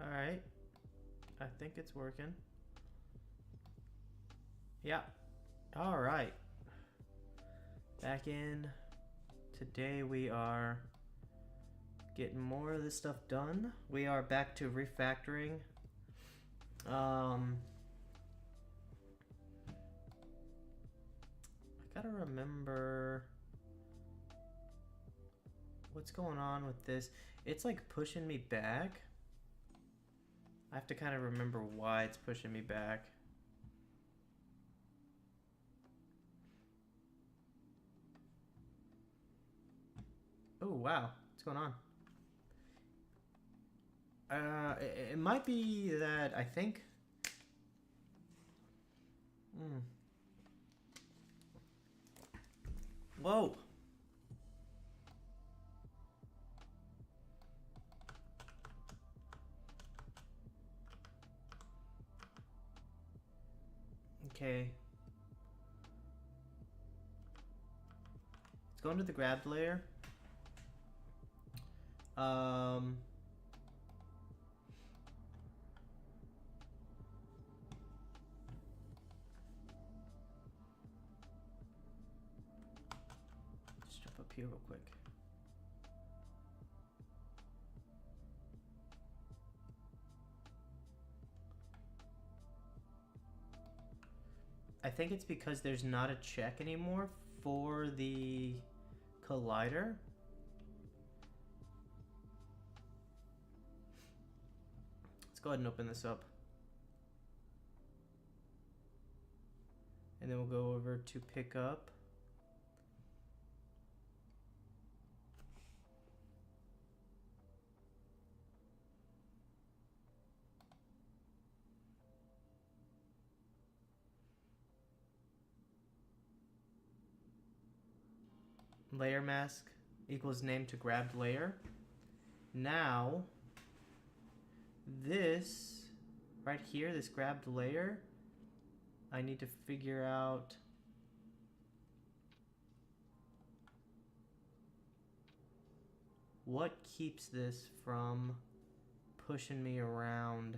Alright. I think it's working. Yeah. Alright. Back in. Today we are getting more of this stuff done. We are back to refactoring. I gotta remember what's going on with this. It's like pushing me back. I have to kind of remember why it's pushing me back. Oh wow, what's going on? It might be that I think. Whoa. Okay. Let's go into the grabbed layer. Just jump up here real quick. I think it's because there's not a check anymore for the collider. Let's go ahead and open this up. And then we'll go over to pick up. Layer mask equals name to grabbed layer. Now, this right here, this grabbed layer, I need to figure out what keeps this from pushing me around.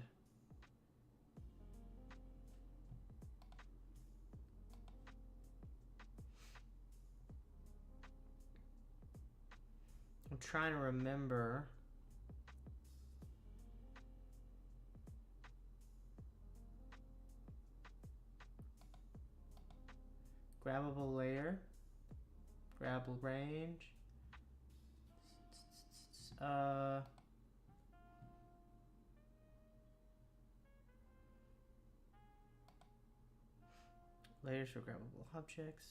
I'm trying to remember. Grabbable layer. Grab range. Layers for grabbable objects.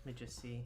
Let me just see.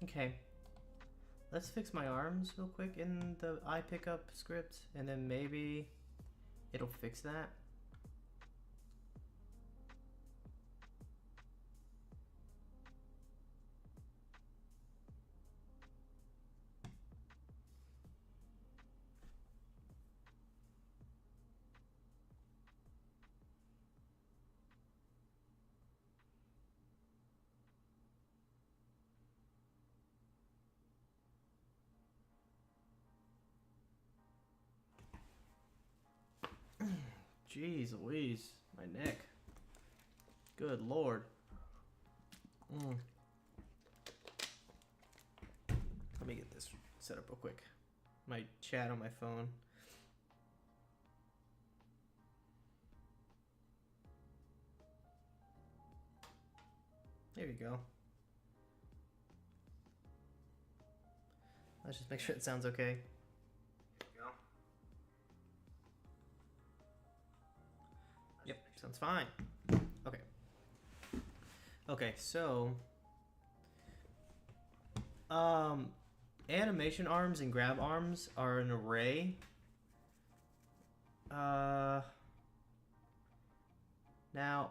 Okay, let's fix my arms real quick in the iPickup script, and then maybe it'll fix that. Jeez Louise, my neck. Good Lord. Let me get this set up real quick. My chat on my phone. There you go. Let's just make sure it sounds okay. Go. Yep, sounds fine. Okay. Okay, so animation arms and grab arms are an array. Now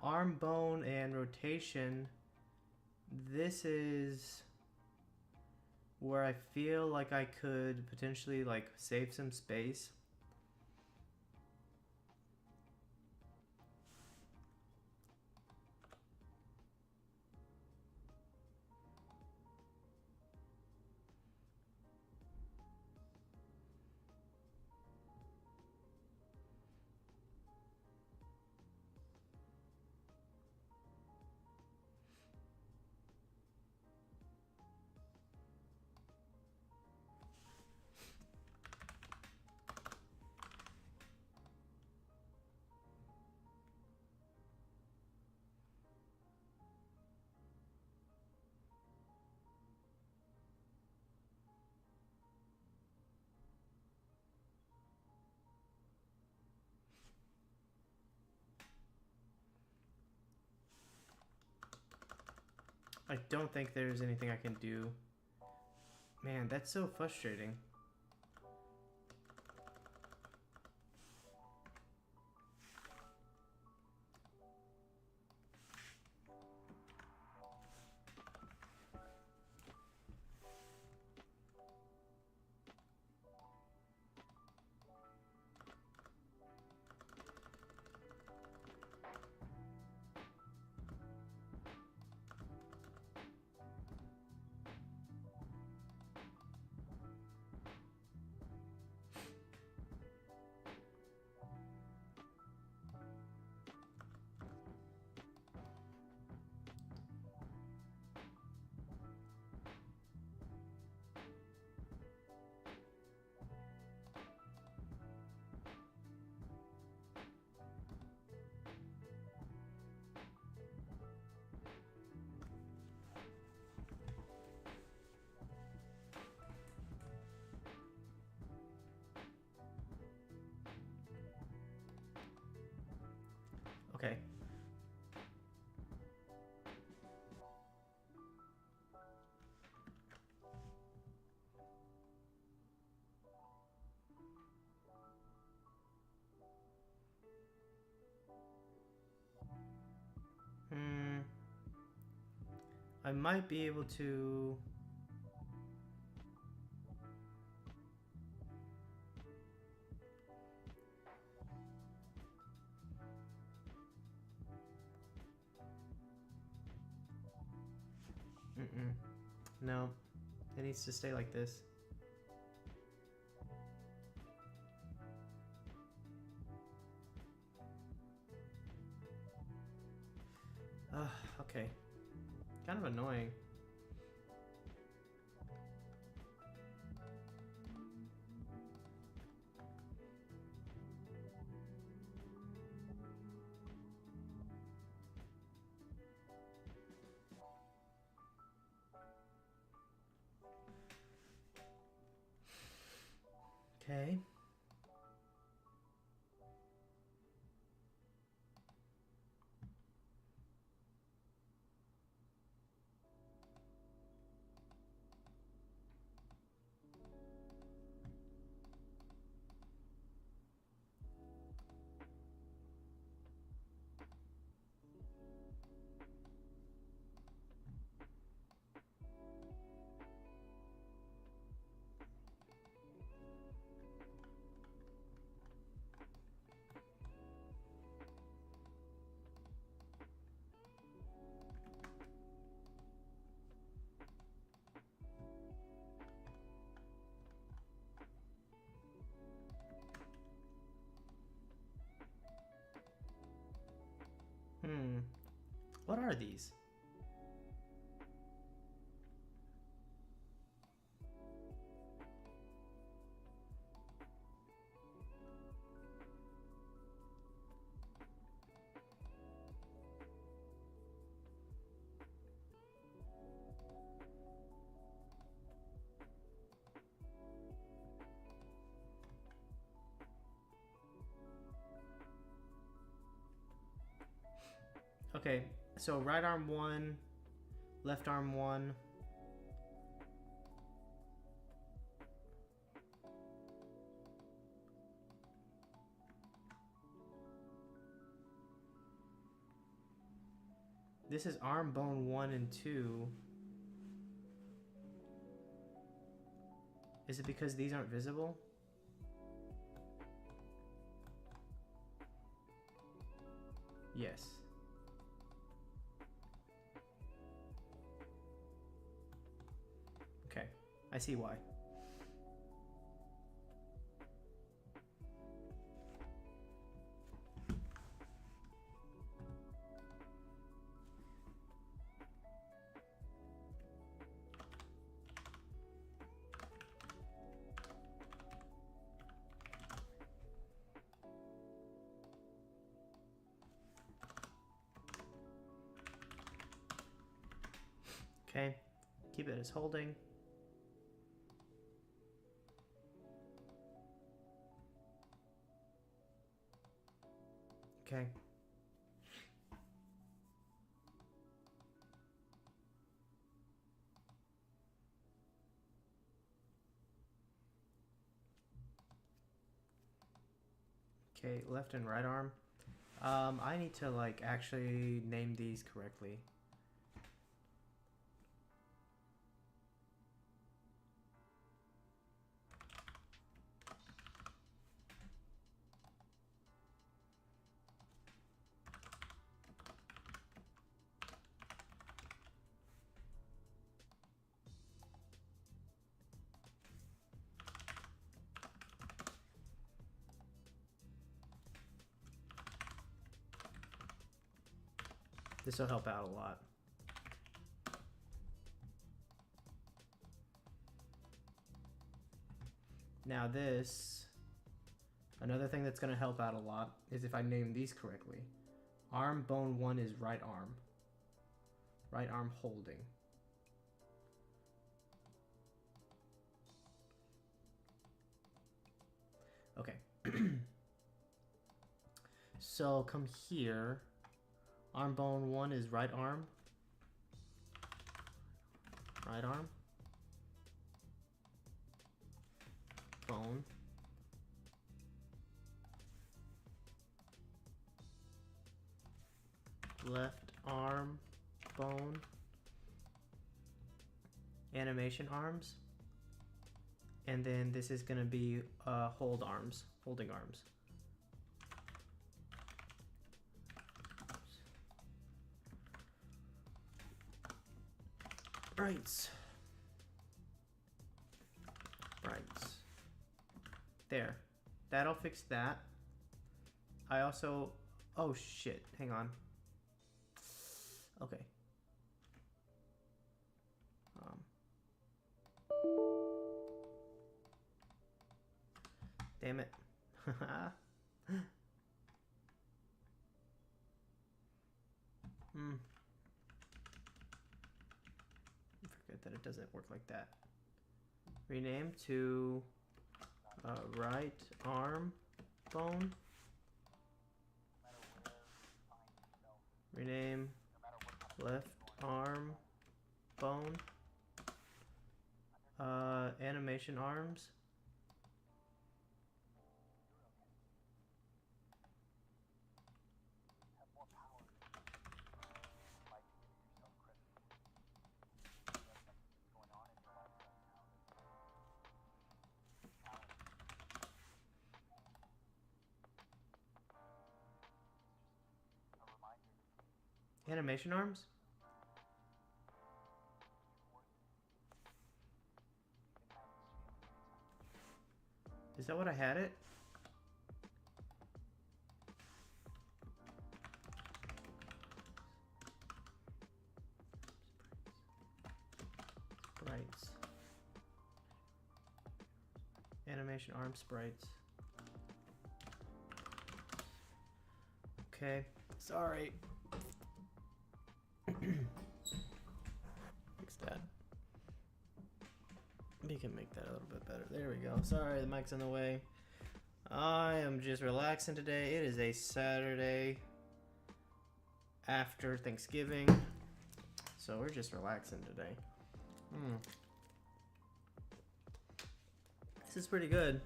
arm bone and rotation, this is where I feel like I could potentially like save some space. I don't think there's anything I can do. Man, that's so frustrating. Okay. I might be able to... No, it needs to stay like this. Okay. Kind of annoying. Okay. What are these? Okay, so right arm 1, left arm 1. This is arm bone 1 and 2. Is it because these aren't visible? Yes. Okay, I see why. Okay, keep it as holding. Okay. Okay, left and right arm. I need to like actually name these correctly. This will help out a lot. Now this, another thing that's going to help out a lot is if I name these correctly. Arm bone 1 is right arm. Right arm holding. Okay. So come here. Arm bone 1 is right arm. Right arm. Bone. Left arm bone. Animation arms. And then this is going to be hold arms, holding arms. Brights. Brights. There. That'll fix that. I also... Oh shit, hang on. Okay. Damn it. Forget that it doesn't work like that. Rename to right arm bone. Rename left arm bone. Animation arms. Animation arms? Is that what I had it? Sprites. Animation arm sprites. Okay, sorry. Fix that. We can make that a little bit better. There we go. Sorry, the mic's in the way. I am just relaxing today. It is a Saturday after Thanksgiving. So we're just relaxing today. This is pretty good.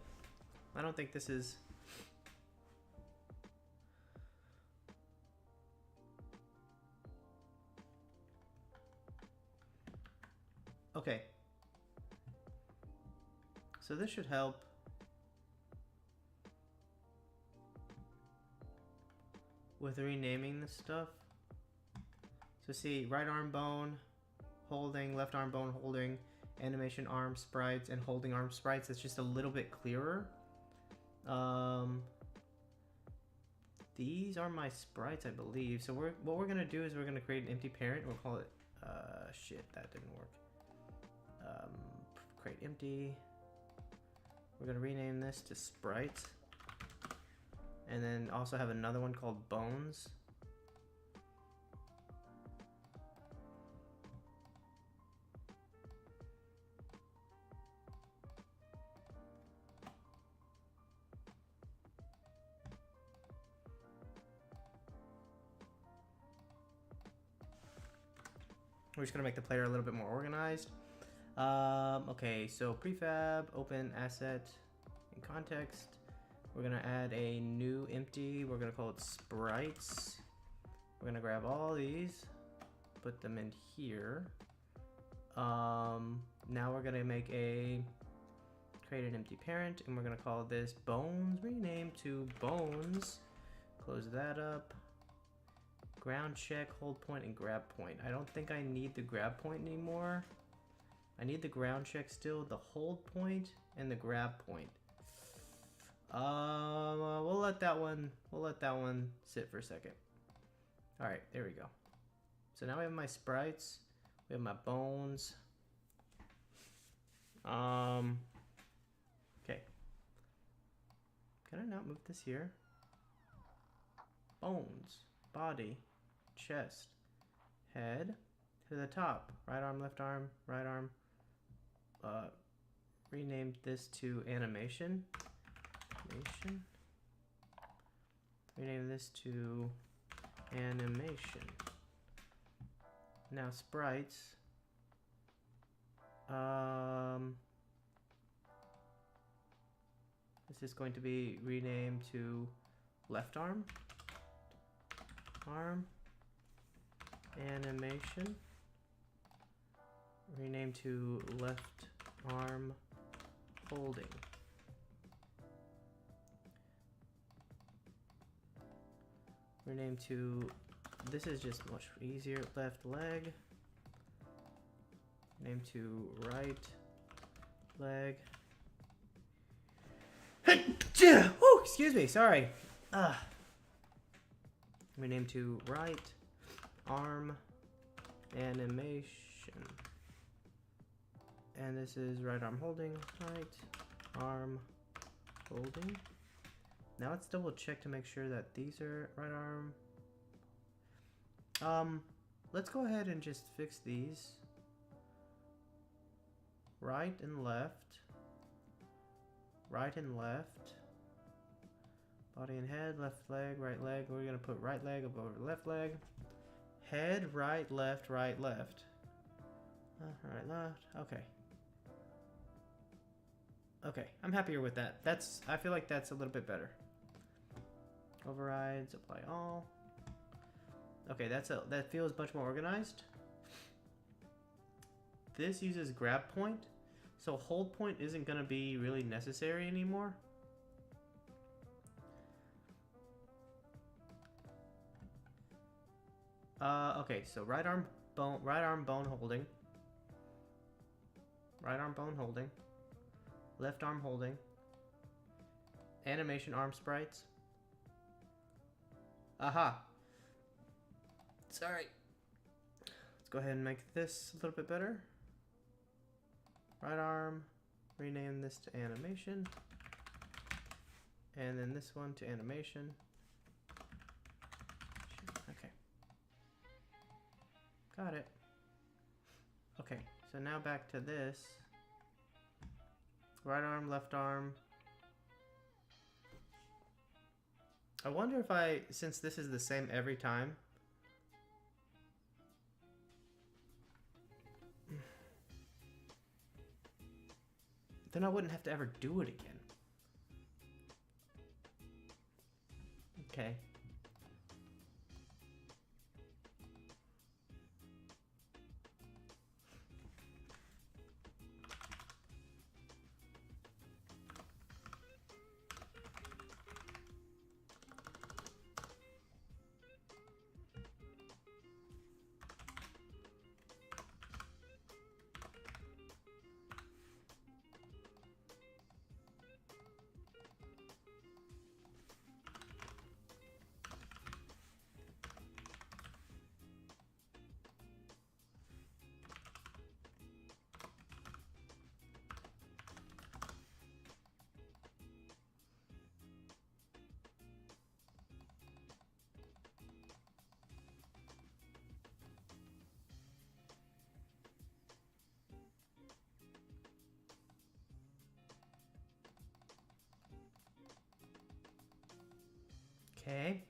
I don't think this is... Okay. So this should help. With renaming this stuff. So see, right arm bone holding, left arm bone holding, animation arm sprites, and holding arm sprites. It's just a little bit clearer. These are my sprites, I believe. So what we're gonna do is we're gonna create an empty parent. We'll call it shit, that didn't work. Create empty. We're gonna rename this to sprites. And then also have another one called bones. We're just gonna make the player a little bit more organized. Okay, so prefab, open asset, in context. We're gonna add a new empty. We're gonna call it sprites. We're gonna grab all these, put them in here. Now we're gonna create an empty parent, and we're gonna call this bones. Rename to bones. Close that up. Ground check, hold point, and grab point. I don't think I need the grab point anymore. I need the ground check still, the hold point, and the grab point. We'll let that one sit for a second. All right, there we go. So now we have my sprites, we have my bones. Okay. Can I not move this here? Bones, body, chest, head, to the top. Right arm, left arm, right arm. Renamed this to animation. Rename this to animation. Now sprites. This is going to be renamed to left arm. Arm. Animation. Rename to left arm holding. Rename to, this is just much easier, left leg. Name to right leg. Oh, excuse me, sorry. Rename to right arm animation. And this is right arm holding, right arm holding. Now let's double check to make sure that these are right arm. Let's go ahead and just fix these. Right and left. Right and left. Body and head, left leg, right leg. We're gonna put right leg up over left leg. Head, right, left, right, left. Right, left. Okay. Okay, I'm happier with that. I feel like that's a little bit better. Overrides, apply all. Okay, that feels much more organized. This uses grab point, so hold point isn't gonna be really necessary anymore. Okay, so right arm bone holding. Right arm bone holding. Left arm holding. Animation arm sprites. Aha. Sorry. Let's go ahead and make this a little bit better. Right arm. Rename this to animation. And then this one to animation. Okay. Got it. Okay, so now back to this. Right arm, left arm. I wonder if since this is the same every time, Then I wouldn't have to ever do it again. Okay. Okay.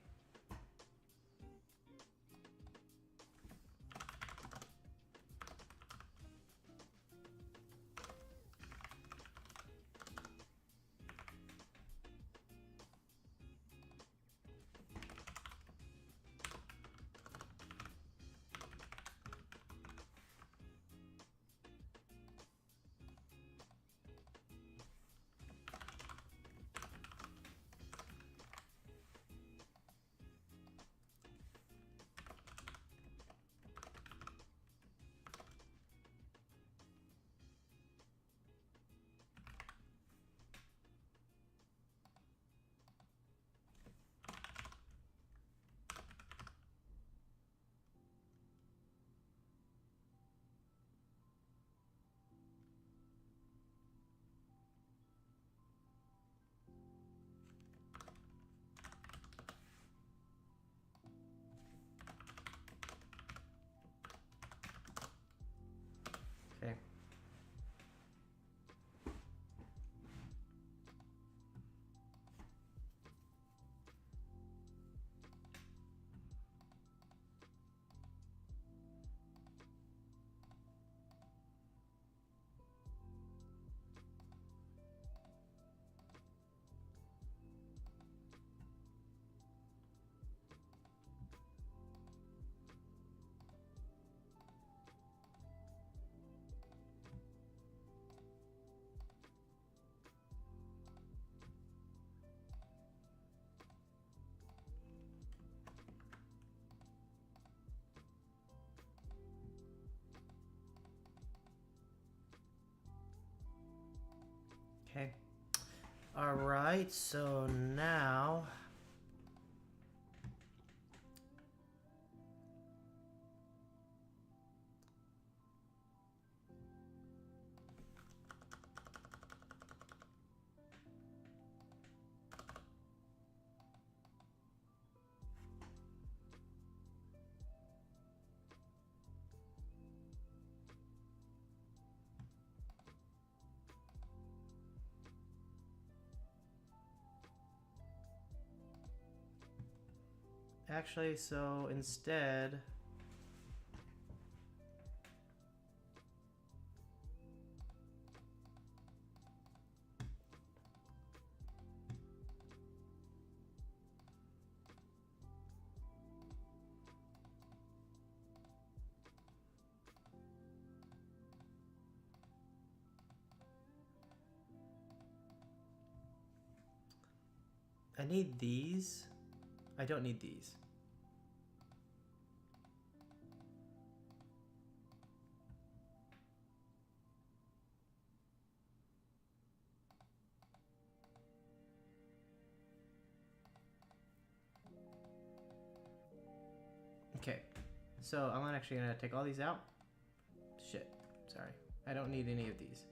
Okay. Okay. All right, so now actually, so instead, I need these. I don't need these. Okay, so I'm actually gonna take all these out. Shit, sorry. I don't need any of these.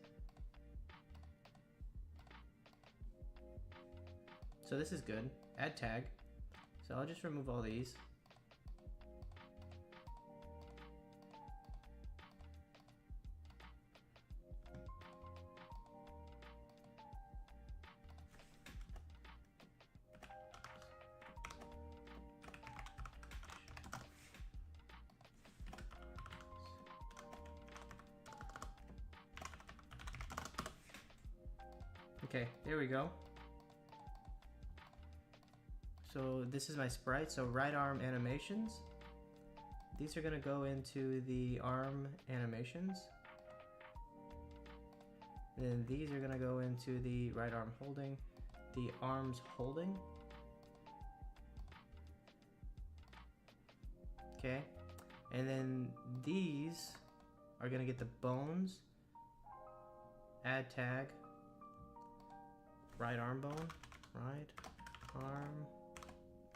So this is good. Add tag. So I'll just remove all these. Okay, there we go. So this is my sprite. So right arm animations. These are gonna go into the arm animations. And then these are gonna go into the right arm holding, the arms holding. Okay, and then these are gonna get the bones. Add tag. Right arm bone. Right arm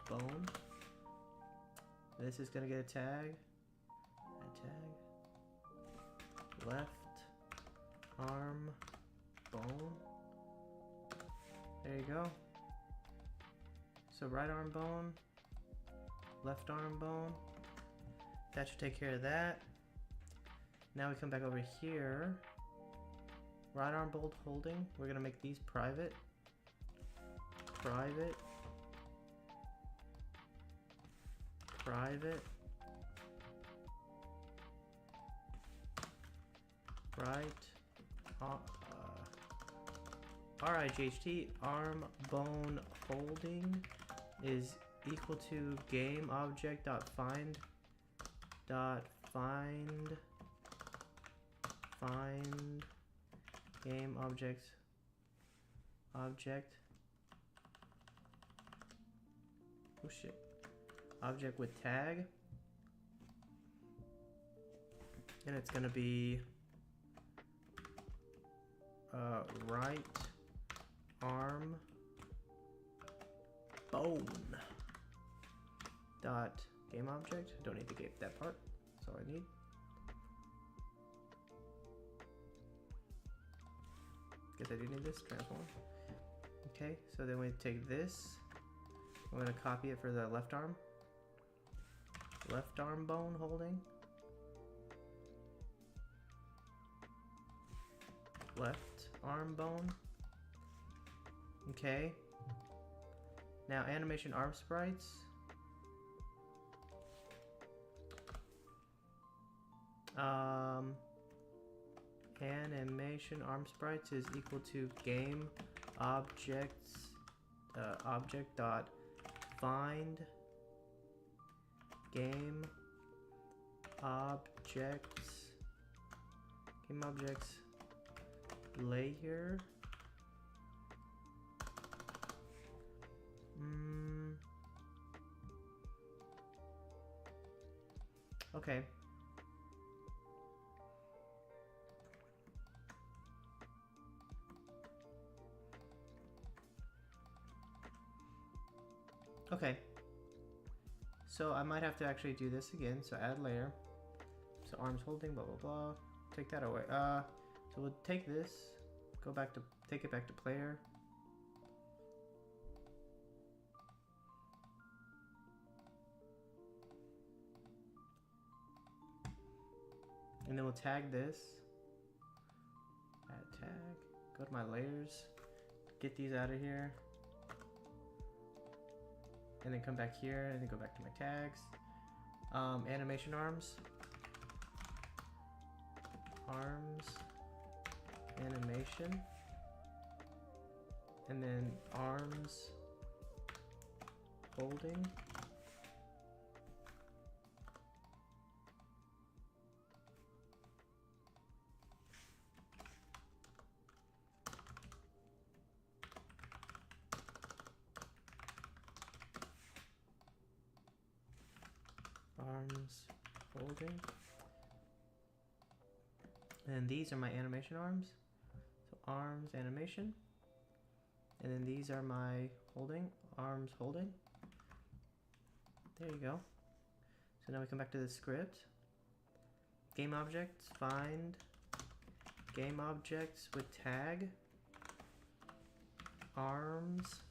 bone. This is gonna get a tag. Add tag. Left arm bone. There you go. So right arm bone, left arm bone. That should take care of that. Now we come back over here. Right arm bolt holding. We're gonna make these private. Private. Private. Right. RIGHT arm bone holding is equal to game object dot find game object oh shit object with tag, and it's gonna be right arm bone dot game object. Don't need to get that part, that's all I need. Guess I do need this transform. Okay, so then we take this, I'm gonna copy it for the left arm bone holding, left arm bone. Okay, now animation arm sprites. Animation arm sprites is equal to game objects object dot find game objects layer. Okay. Okay, so I might have to actually do this again. So add layer, so arms holding, blah blah blah. Take that away. So we'll take this, go back to take it back to player. And then we'll tag this. Add tag. Go to my layers. Get these out of here. And then come back here and then go back to my tags. Animation arms. Arms. Animation. And then arms. Holding. Arms holding, and these are my animation arms. So arms animation, and then these are my holding arms holding. There you go. So now we come back to the script. Game objects, find game objects with tag arms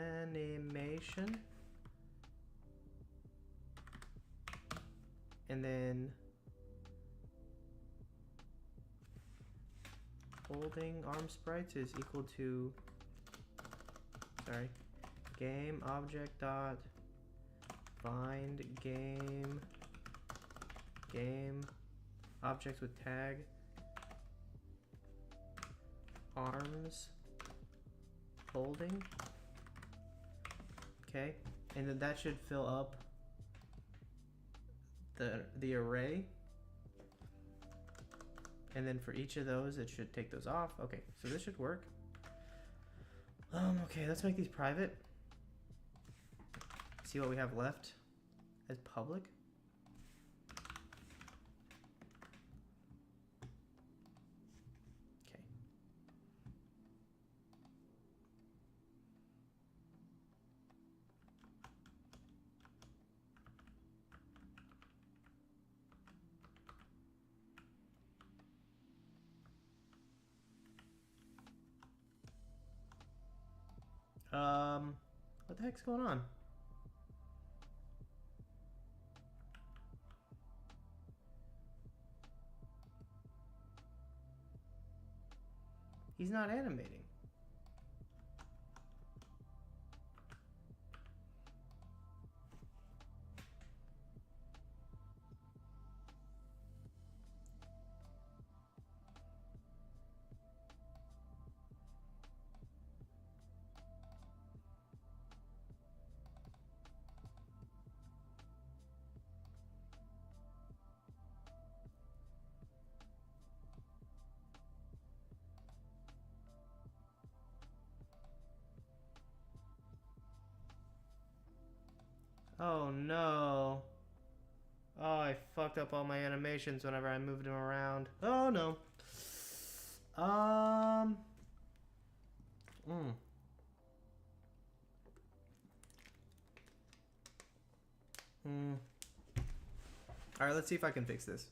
animation. And then holding arm sprites is equal to, sorry, game object dot find game objects with tag arms holding. Okay, and then that should fill up the array. And then for each of those, it should take those off. Okay, so this should work. Okay, let's make these private. See what we have left as public. Okay. What the heck's going on? He's not animating. Oh no. Oh, I fucked up all my animations whenever I moved him around. Oh no. Alright, let's see if I can fix this.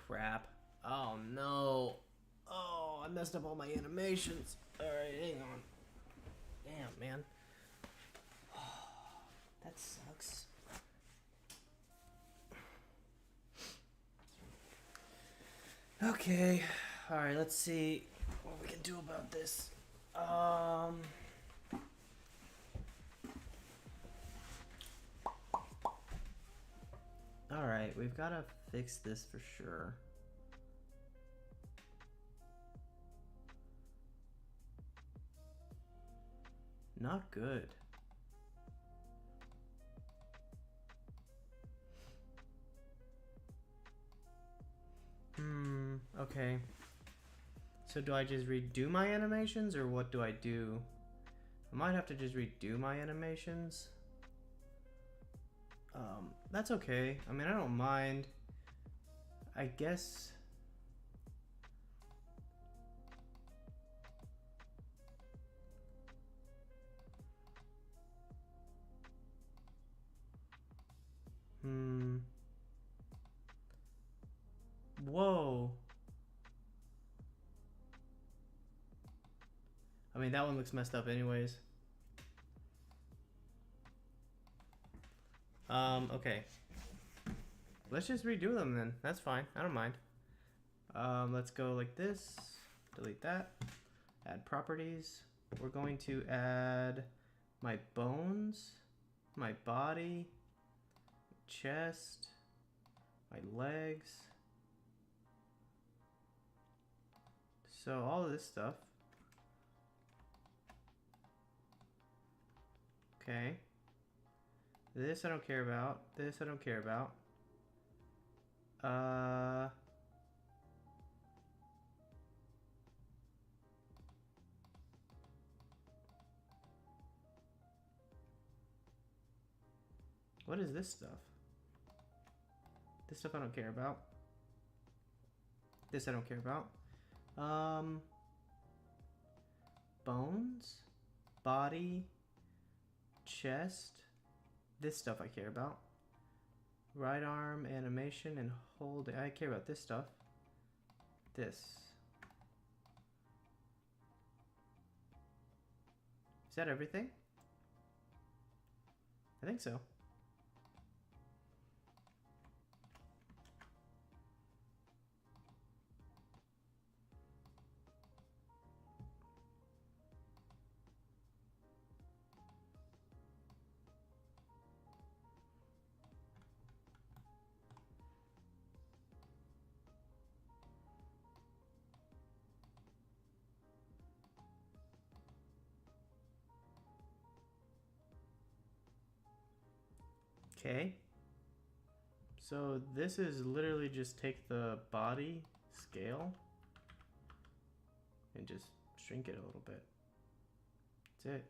Crap. Oh no. Oh, I messed up all my animations. Alright, hang on. Damn, man. That sucks. Okay. Alright, let's see what we can do about this. Alright, we've got to fix this for sure. Not good. Okay. So do I just redo my animations or what do I do? I might have to just redo my animations. That's okay. I mean, I don't mind. I guess... Whoa. I mean, that one looks messed up anyways. Okay. Let's just redo them then. That's fine. I don't mind. Let's go like this. Delete that. Add properties. We're going to add my bones, my body, chest, my legs. So all of this stuff. Okay. This I don't care about. This I don't care about. What is this stuff? This stuff I don't care about. This I don't care about. Bones, body, chest. This stuff I care about. Right arm, animation, and hold. I care about this stuff. This. Is that everything? I think so. Okay. So this is literally just take the body scale and just shrink it a little bit. That's it.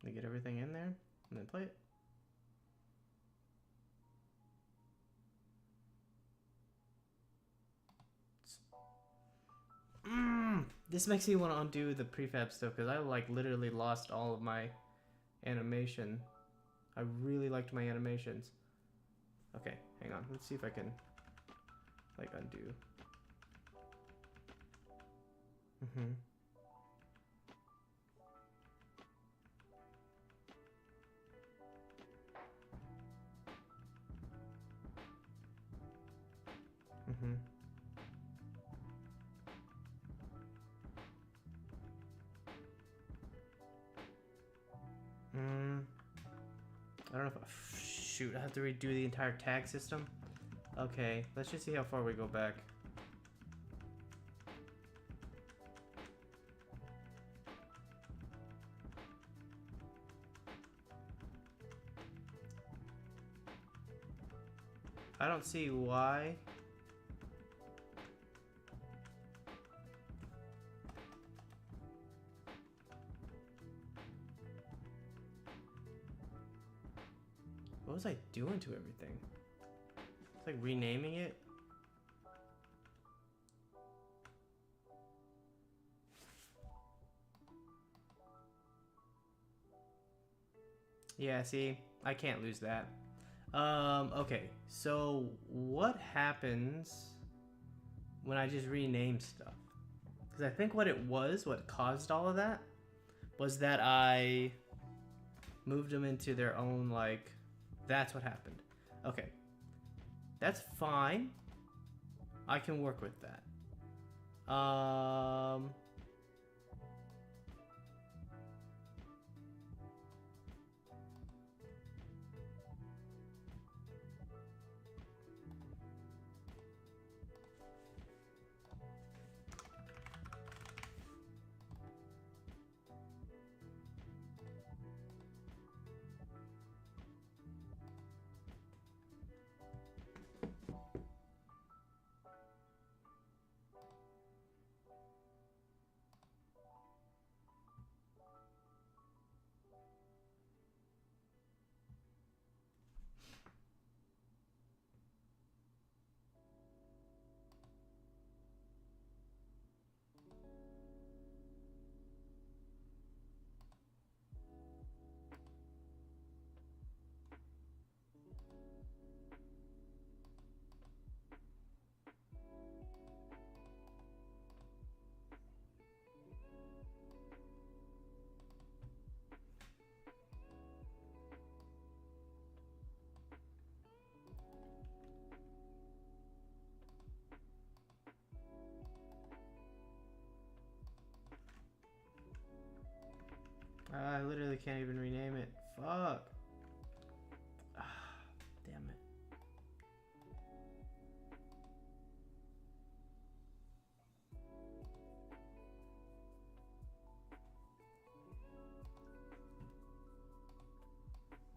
And get everything in there and then play it. This makes me want to undo the prefab stuff because I like literally lost all of my animation. I really liked my animations. Okay, hang on. Let's see if I can like undo. I don't know if shoot, I have to redo the entire tag system. Okay, let's just see how far we go back. I don't see why. What was I doing to everything? It's like renaming it. Yeah, see, I can't lose that. Okay, so what happens when I just rename stuff? Because I think what caused all of that, was that I moved them into their own, like, that's what happened. Okay, that's fine. I can work with that. I literally can't even rename it. Fuck. Damn it.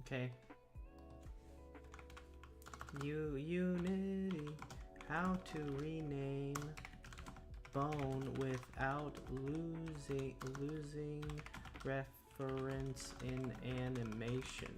Okay. Unity. How to rename bone without losing difference in animation.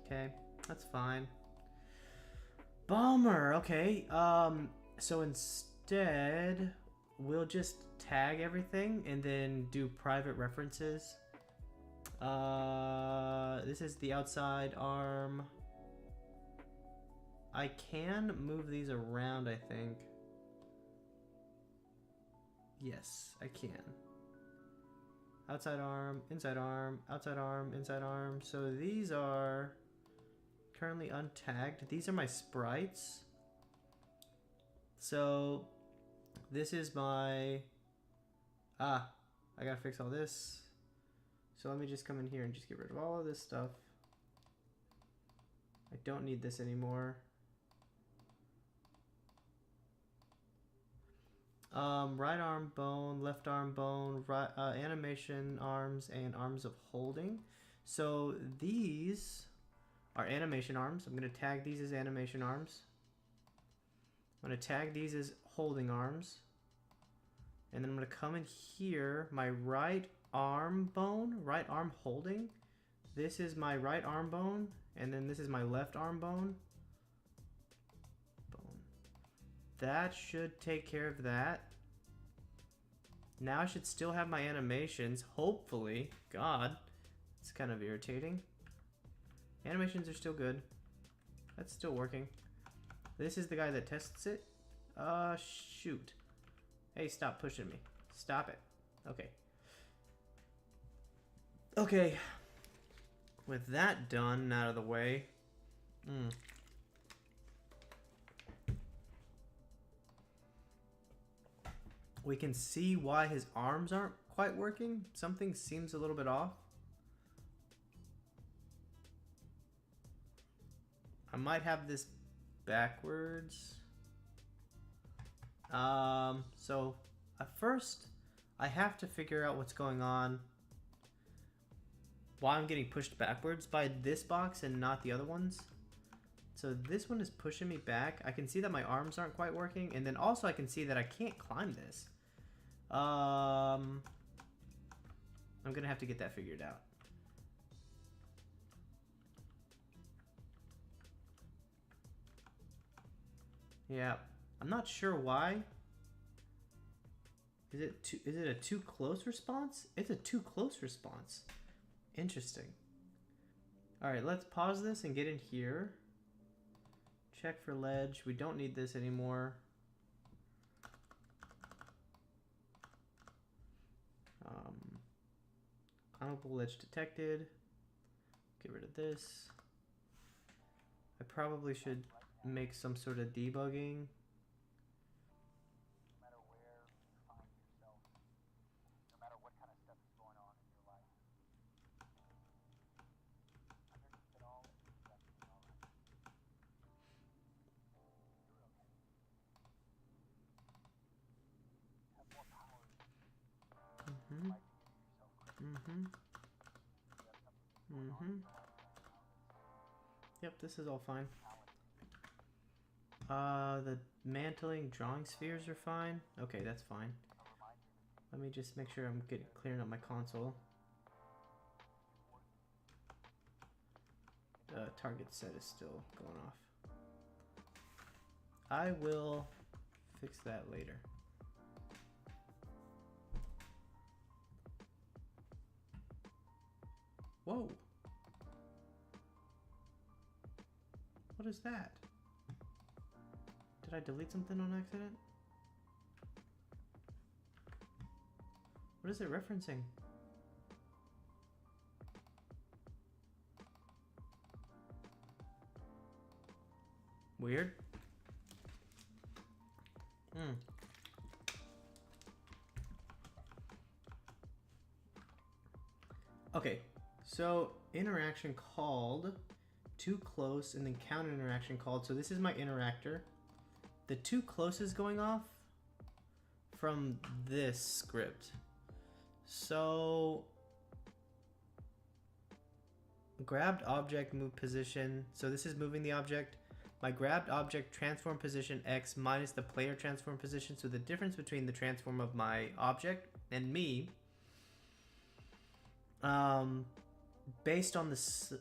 Okay, that's fine. Bummer. Okay. So instead, we'll just tag everything and then do private references. This is the outside arm. I can move these around, I think. Yes, I can. Outside arm, inside arm, outside arm, inside arm. So these are currently untagged. These are my sprites. So this is my... I gotta fix all this. So let me just come in here and just get rid of all of this stuff. I don't need this anymore. Right arm bone, left arm bone, right, animation arms, and arms of holding. So these are animation arms. I'm going to tag these as animation arms. I'm going to tag these as holding arms. And then I'm going to come in here, my right arm bone, right arm holding. This is my right arm bone, and then this is my left arm bone. That should take care of that. Now I should still have my animations, hopefully. God, it's kind of irritating. Animations are still good. That's still working. This is the guy that tests it. Shoot. Hey, stop pushing me. Stop it. Okay. Okay. With that done and out of the way. We can see why his arms aren't quite working. Something seems a little bit off. I might have this backwards. So at first I have to figure out what's going on. Why I'm getting pushed backwards by this box and not the other ones. So this one is pushing me back. I can see that my arms aren't quite working, and then also I can see that I can't climb this. I'm gonna have to get that figured out. Yeah, I'm not sure why. Is it a too close response? It's a too close response. Interesting. All right, let's pause this and get in here. Check for ledge. We don't need this anymore. Climbable ledge detected. Get rid of this. I probably should make some sort of debugging. Yep, this is all fine. The mantling drawing spheres are fine. Okay, that's fine. Let me just make sure I'm clearing up my console. Target set is still going off. I will fix that later. Whoa. What is that? Did I delete something on accident? What is it referencing? Weird. Hmm. Okay, so interaction called, too close, and then counter interaction called. So this is my interactor. The too close is going off from this script. So grabbed object move position. So this is moving the object. My grabbed object transform position X minus the player transform position. So the difference between the transform of my object and me, based on the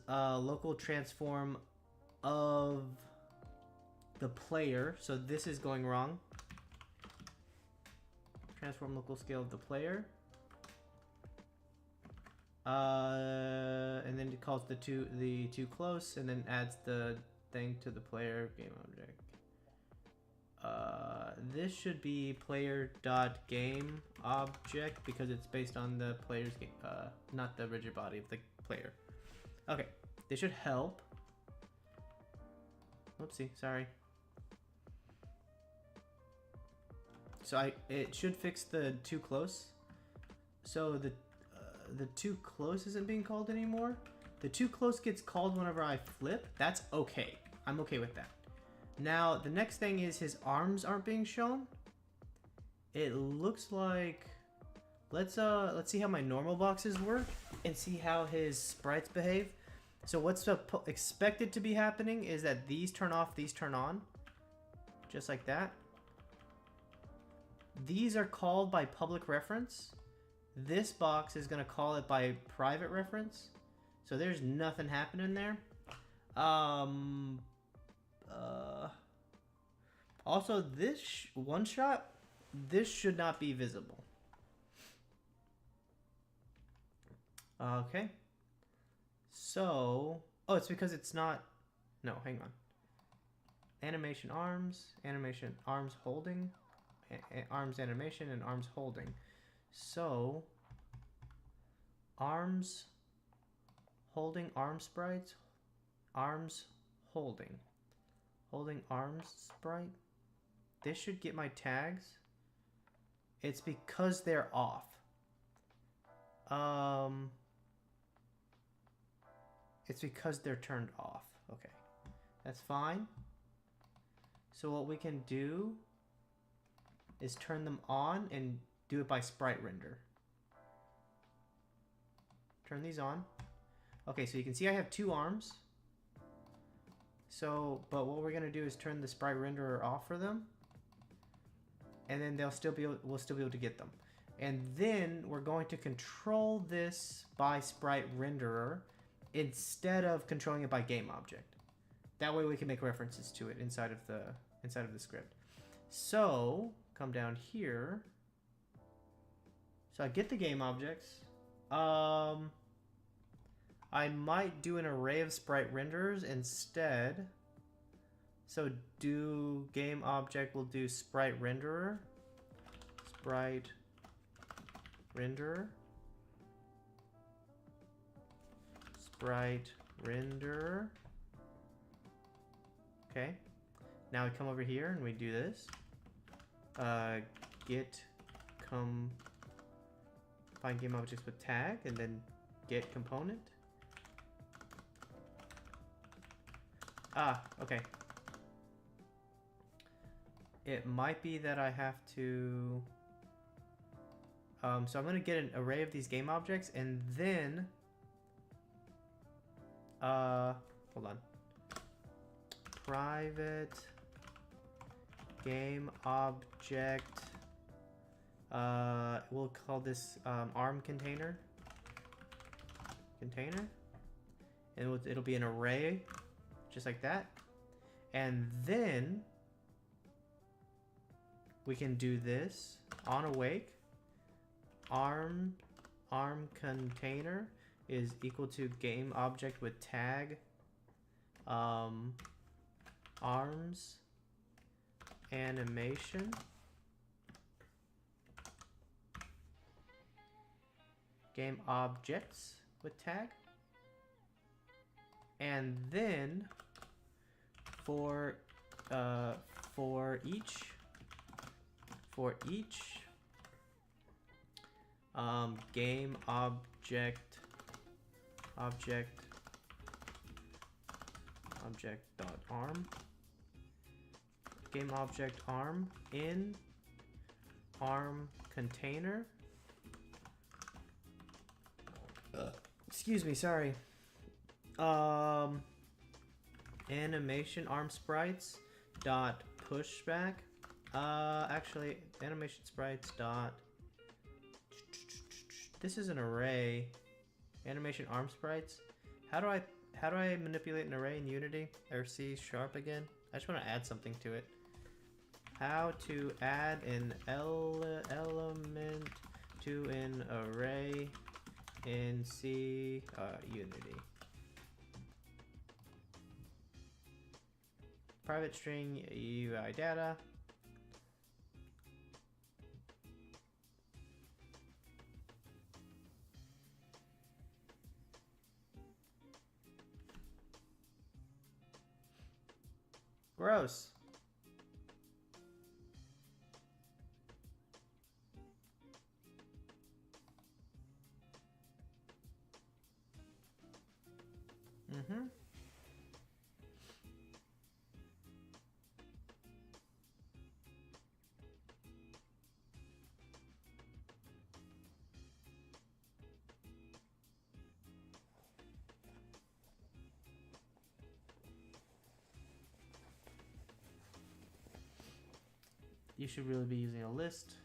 local transform of the player. So this is going wrong. Transform local scale of the player. And then it calls the too close, and then adds the thing to the player game object. This should be player.game object because it's based on the player's game, not the rigid body of the player. Okay, this should help. Whoopsie, sorry. So it should fix the too close. So the too close isn't being called anymore. The too close gets called whenever I flip. That's okay. I'm okay with that. Now the next thing is his arms aren't being shown. It looks like let's see how my normal boxes work and see how his sprites behave. So what's expected to be happening is that these turn off, these turn on, just like that. These are called by public reference. This box is going to call it by private reference. So there's nothing happening there. Also, this one shot, this should not be visible. Okay. So, oh, it's because it's not, no, hang on. Animation arms holding, arms animation, and arms holding. So, arms holding arm sprites, arms holding arms sprite. This should get my tags. It's because they're off. It's because they're turned off. Okay, that's fine. So what we can do is turn them on and do it by sprite render. Turn these on. Okay, so you can see I have two arms. So, but what we're gonna do is turn the sprite renderer off for them, and then we'll still be able to get them. And then we're going to control this by sprite renderer instead of controlling it by game object. That way we can make references to it inside of the script. So come down here. So I get the game objects. I might do an array of sprite renderers instead. So do game object will do sprite renderer. Sprite renderer. Sprite renderer. Okay. Now we come over here and we do this. Get find game objects with tag, and then get component. Okay. It might be that I have to... so I'm going to get an array of these game objects, and then... hold on. Private game object. We'll call this arm container. And it'll be an array. Just like that. And then we can do this on awake. Arm container is equal to game object with tag arms animation. Game objects with tag. And then for each for each game object dot arm, game object arm in arm container. Excuse me, sorry. Animation arm sprites dot pushback. Actually, animation sprites dot. This is an array. Animation arm sprites. How do I manipulate an array in Unity or C# again? I just want to add something to it. How to add an element to an array in C Unity. Private string UI data. Gross. Mm-hmm. You should really be using a list.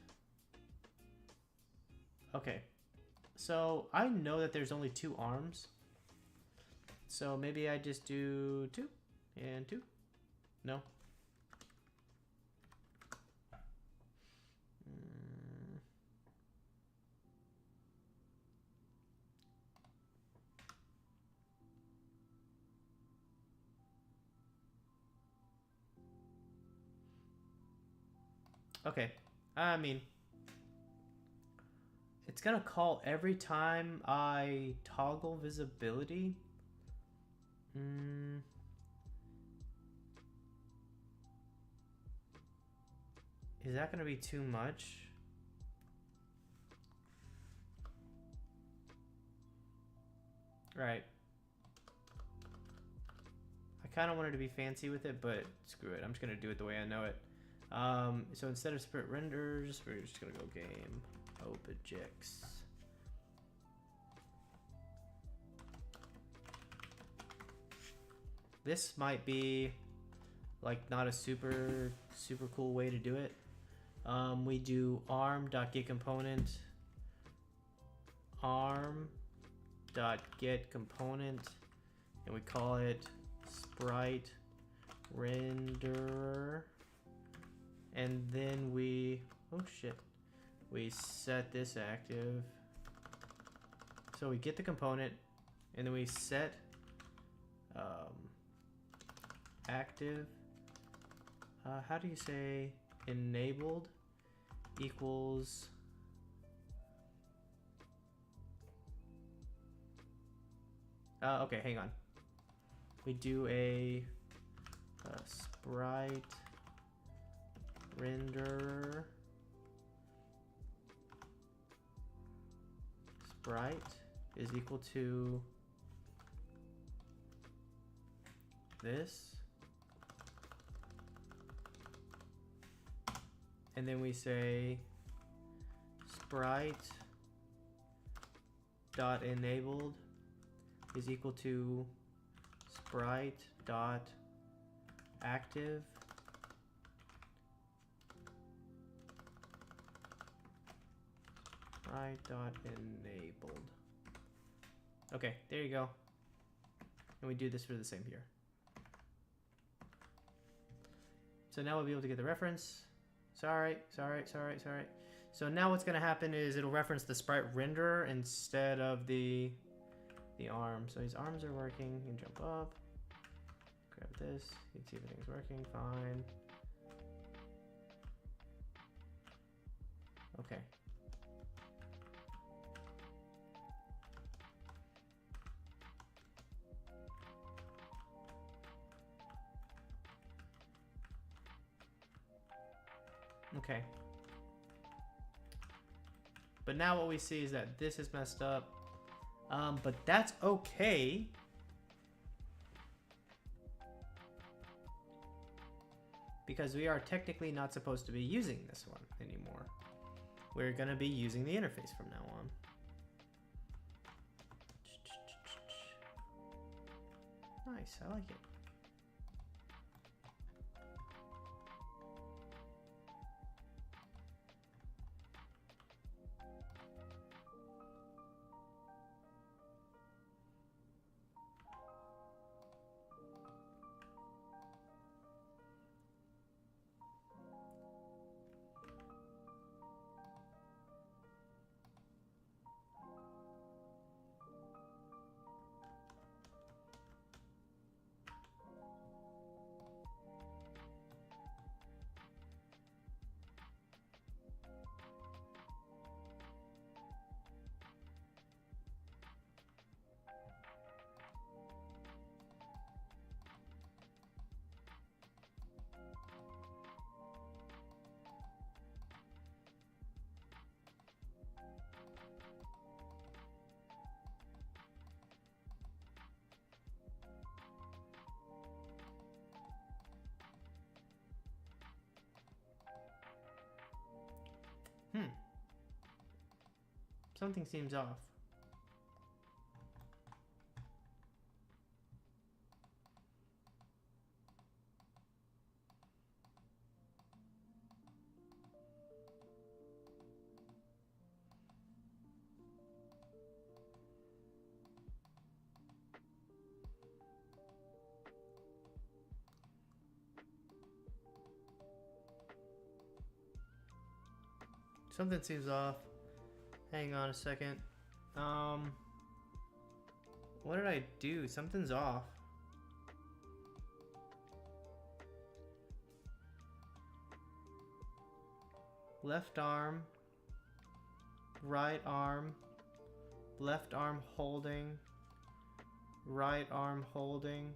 Okay. So I know that there's only 2 arms. So maybe I just do 2 and 2. No. Okay. I mean, it's gonna call every time I toggle visibility. Is that gonna be too much? Right. I kind of wanted to be fancy with it, but screw it. I'm just gonna do it the way I know it. So instead of sprite renders, we're just gonna go game objects. This might be like not a super cool way to do it. We do arm.getComponent, arm.getComponent, and we call it sprite renderer. And then we, oh shit, we set this active. So we get the component, and then we set active. How do you say enabled equals okay, hang on. We do a sprite render sprite is equal to this, and then we say sprite dot enabled is equal to sprite dot active sprite dot enabled. Okay, there you go. And we do this for the same here. So now we'll be able to get the reference. Sorry. So now what's gonna happen is it'll reference the sprite renderer instead of the arm. So his arms are working. You can jump up, grab this. You can see everything's working fine. Okay. Okay. But now what we see is that this is messed up. But that's okay. Because we are technically not supposed to be using this one anymore. We're gonna be using the interface from now on. Nice, I like it. Something seems off. Something seems off. Hang on a second. What did I do? Something's off. Left arm, right arm, left arm holding, right arm holding.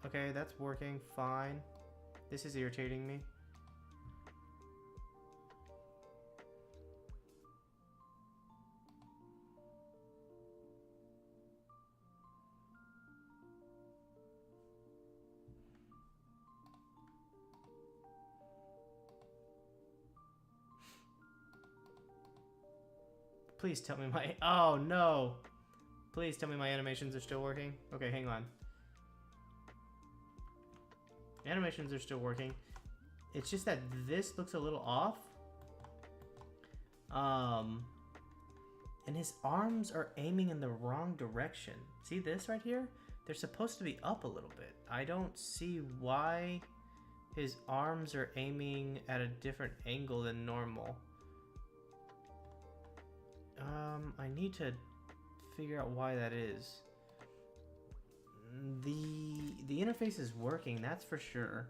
Okay, that's working fine. This is irritating me. Please tell me my... Oh, no. Please tell me my animations are still working. Okay, hang on. Animations are still working. It's just that this looks a little off. And his arms are aiming in the wrong direction. See this right here? They're supposed to be up a little bit. I don't see why his arms are aiming at a different angle than normal. I need to figure out why that is. The interface is working, that's for sure.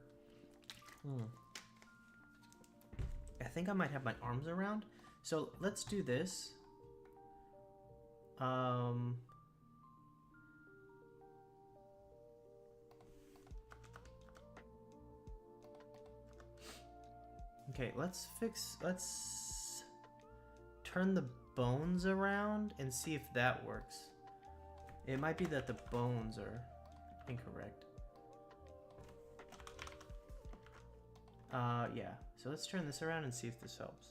I think I might have my arms around. So let's do this. Okay, let's turn the bones around and see if that works. It might be that the bones are incorrect. Yeah. So let's turn this around and see if this helps.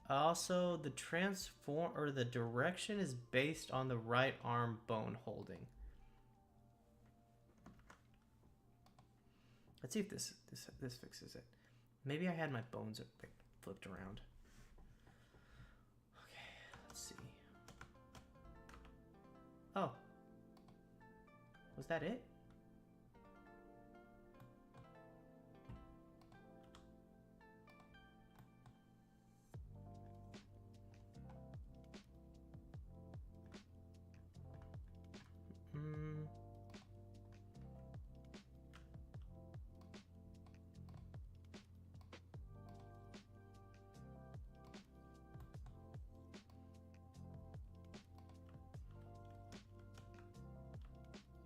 Also, the transform or the direction is based on the right arm bone holding. Let's see if this fixes it. Maybe I had my bones like flipped around. Let's see. Oh. Was that it?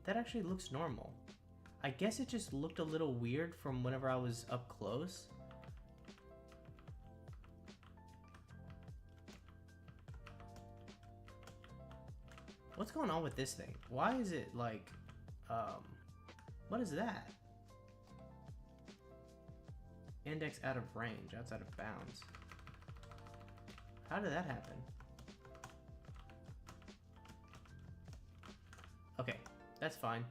That actually looks normal. I guess it just looked a little weird from whenever I was up close. What's going on with this thing? Why is it like, what is that? Index out of range, outside of bounds. How did that happen? Okay, that's fine.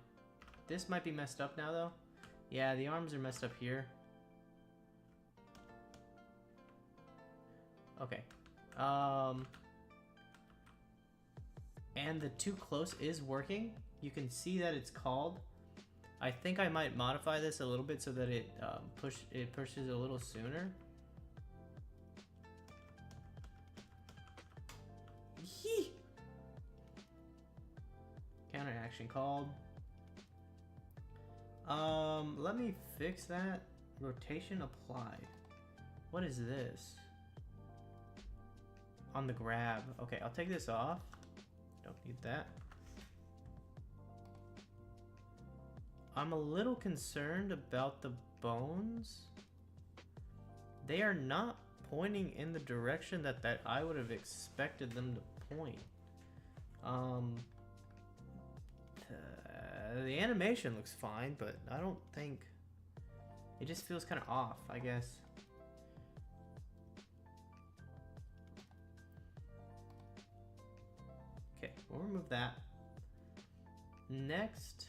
This might be messed up now though. Yeah, the arms are messed up here. Okay. And the too close is working. You can see that it's called. I think I might modify this a little bit so that it pushes a little sooner. Yee! Counter action called. Let me fix that. Rotation applied. What is this? On the grab. Okay, I'll take this off. Don't need that. I'm a little concerned about the bones. They are not pointing in the direction that I would have expected them to point. The animation looks fine, but I don't think... It just feels kind of off, I guess. Okay, we'll remove that. Next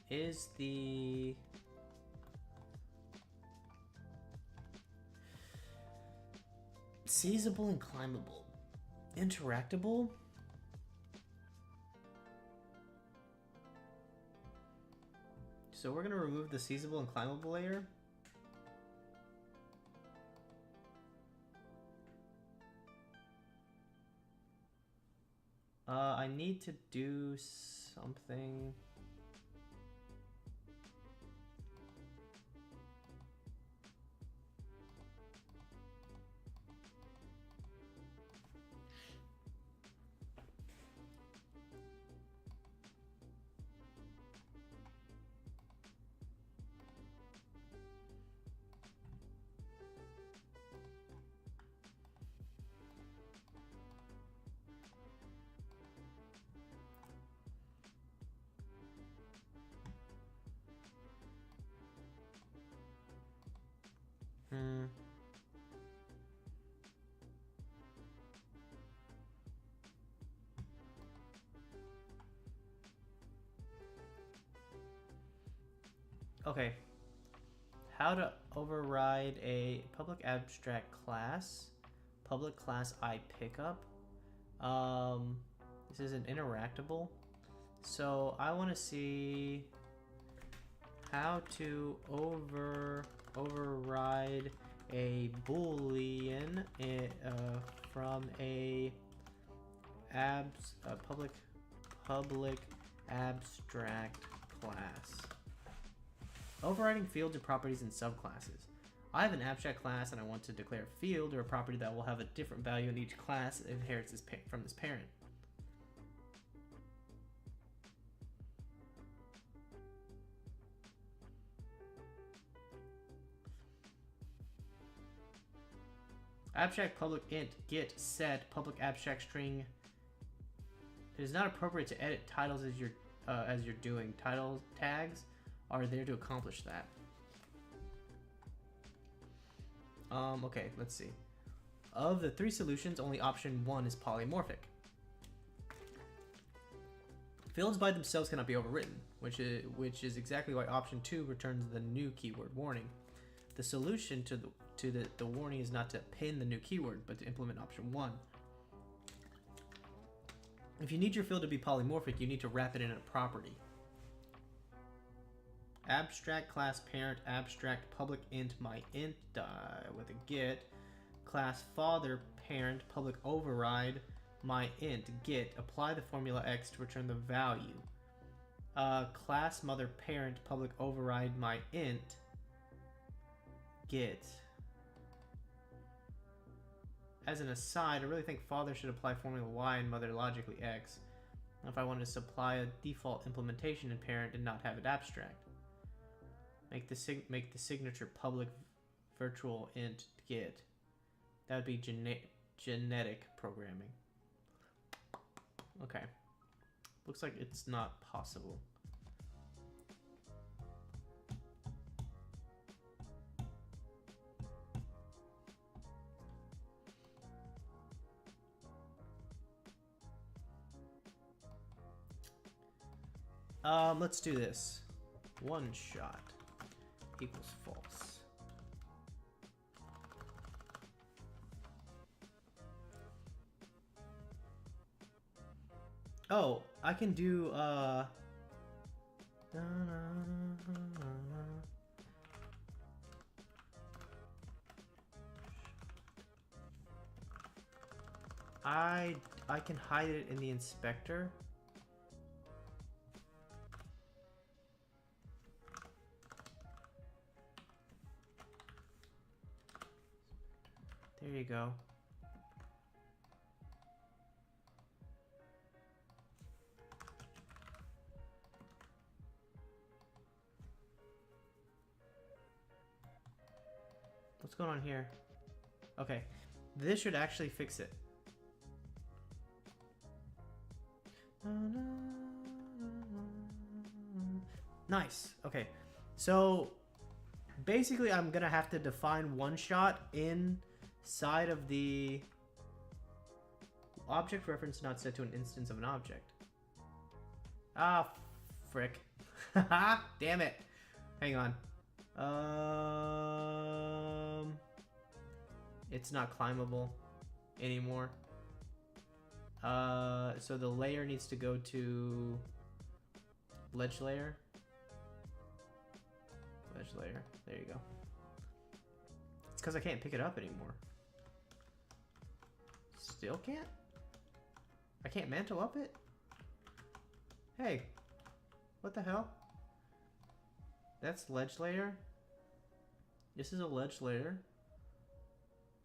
is the... seizable and climbable. Interactable? So we're gonna remove the seizable and climbable layer. I need to do something. Okay. How to override a public abstract class. Public class I pickup. This is an interactable. So I want to see how to override a boolean from a public abstract class. Overriding fields or properties in subclasses. I have an abstract class and I want to declare a field or a property that will have a different value in each class that inherits from this parent. Abstract public int get set public abstract string. It is not appropriate to edit titles as you're doing. Title tags are there to accomplish that. Okay, let's see. Of the three solutions, only option 1 is polymorphic. Fields by themselves cannot be overwritten, which is exactly why option 2 returns the new keyword warning. The solution to the warning is not to pin the new keyword, but to implement option 1. If you need your field to be polymorphic, you need to wrap it in a property. Abstract class parent abstract public int my int with a get class father parent public override my int get apply the formula x to return the value. Class mother parent public override my int get. As an aside, I really think father should apply formula y and mother logically x if I wanted to supply a default implementation in parent and not have it abstract. Make the signature public virtual int get. That would be genetic programming. Okay. Looks like it's not possible. Let's do this. One shot equals false. Oh, I can do, I can hide it in the inspector. There you go. What's going on here? Okay, this should actually fix it. Nice. Okay, so basically I'm gonna have to define one shot inside of the object reference not set to an instance of an object. Ah, frick. Damn it. Hang on. It's not climbable anymore. So the layer needs to go to ledge layer. Ledge layer. There you go. It's because I can't pick it up anymore. Still can't? I can't mantle up it? Hey, what the hell? That's ledge layer. This is a ledge layer.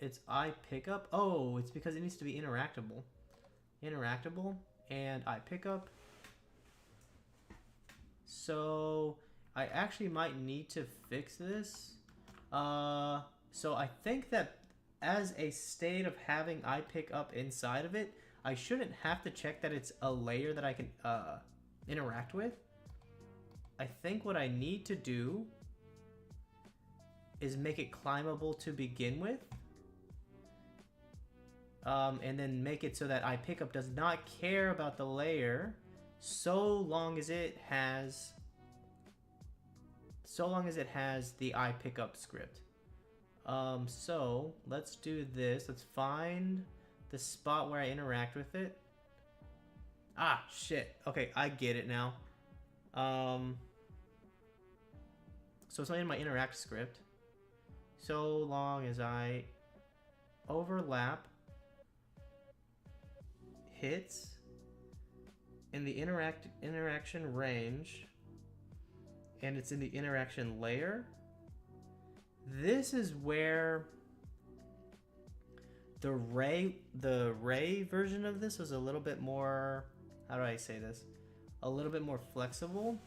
It's I pickup. Oh, it's because it needs to be interactable. Interactable and I pickup. So I actually might need to fix this. So I think that as a state of having I pick up inside of it, I shouldn't have to check that it's a layer that I can interact with. I think what I need to do is make it climbable to begin with. And then make it so that iPickup does not care about the layer so long as it has the iPickup script. So let's do this. Let's find the spot where I interact with it. Ah, shit. Okay, I get it now. So it's not in my interact script. So long as I overlap hits in the interaction range and it's in the interaction layer, this is where the ray version of this was a little bit more, how do I say this? A little bit more flexible.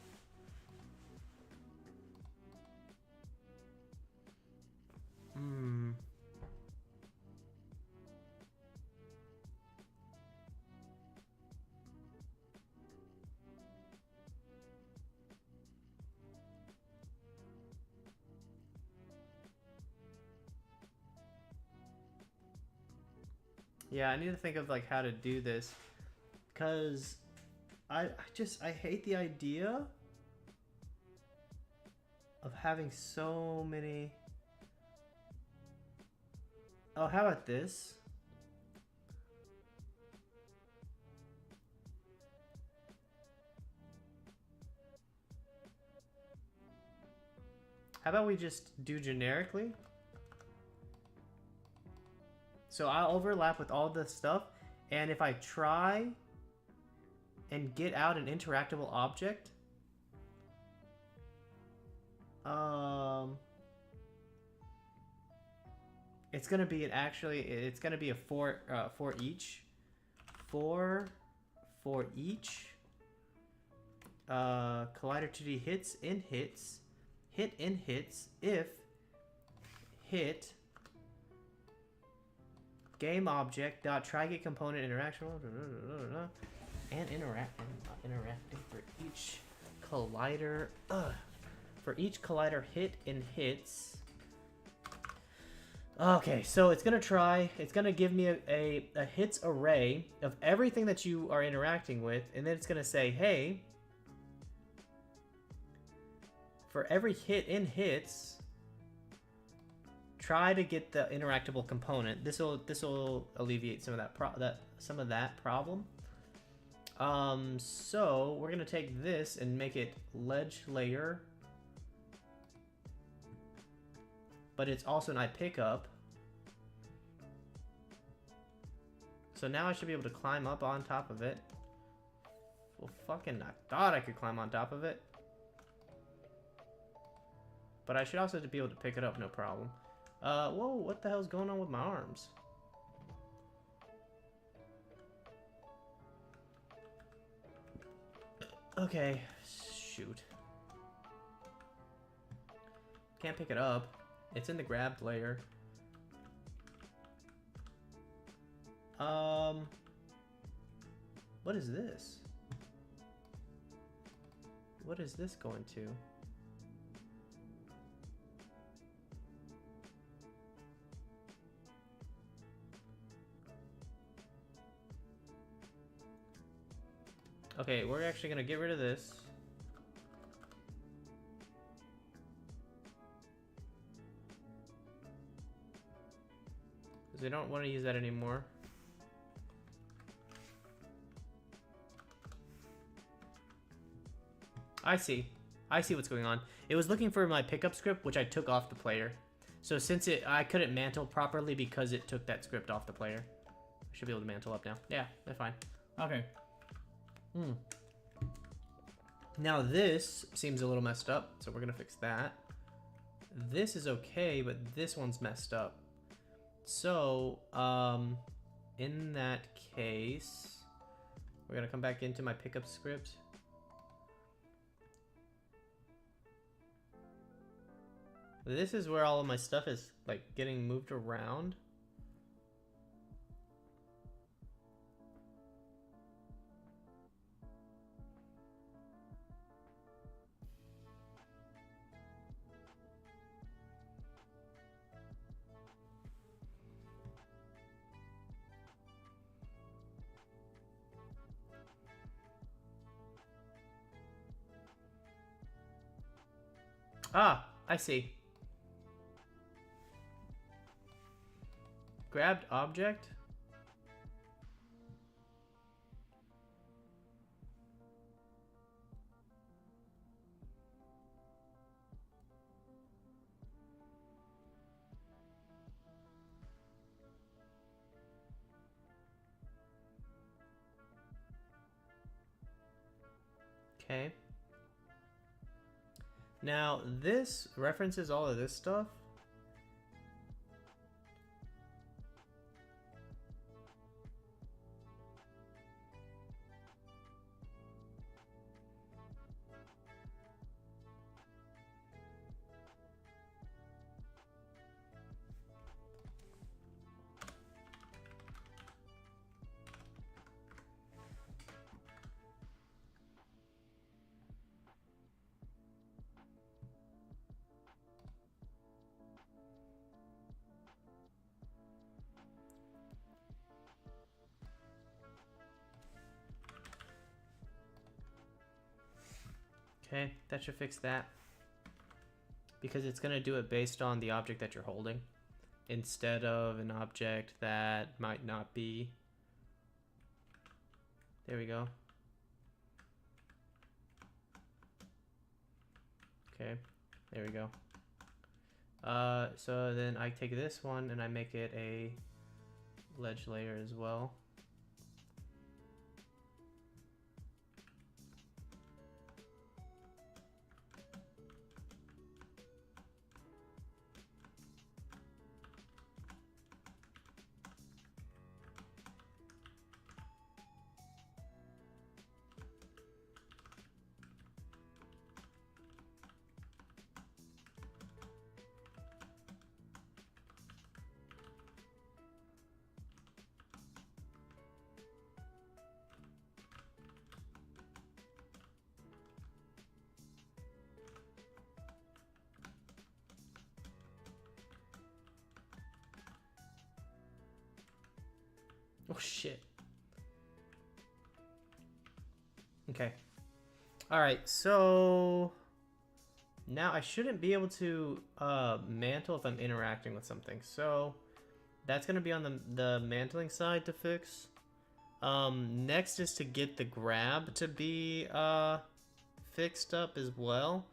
Yeah, I need to think of like how to do this, because I hate the idea of having so many. Oh, how about this? How about we just do generically? So I'll overlap with all this stuff, and if I try and get out an interactable object, it's gonna be it's gonna be a for each collider 2D hit in hits if hit game object dot try get component interaction and interacting for each collider. For each collider hit and hits. Okay, so it's gonna give me a hits array of everything that you are interacting with, and then it's gonna say, hey, for every hit in hits, try to get the interactable component. This will alleviate some of that problem. So we're gonna take this and make it ledge layer, but it's also an iPickup. So now I should be able to climb up on top of it. Well, fucking, I thought I could climb on top of it. But I should also be able to pick it up, no problem. Whoa, what the hell's going on with my arms? Okay, shoot. Can't pick it up. It's in the grabbed layer. What is this? What is this going to? Okay, we're actually gonna get rid of this. Because we don't want to use that anymore. I see what's going on. It was looking for my pickup script, which I took off the player. So since I couldn't mantle properly because it took that script off the player. I should be able to mantle up now. Yeah, that's fine. Okay. Now this seems a little messed up, so we're gonna fix that. This is okay, but this one's messed up. So, in that case, we're gonna come back into my pickup script. This is where all of my stuff is, like, getting moved around. Ah, I see. Grabbed object. Okay. Now, this references all of this stuff. Okay, that should fix that. Because it's going to do it based on the object that you're holding, instead of an object that might not be. There we go. Okay, there we go. So then I take this one and I make it a ledge layer as well. Oh shit. Okay. Alright, so now I shouldn't be able to mantle if I'm interacting with something. So that's gonna be on the mantling side to fix. Next is to get the grab to be fixed up as well.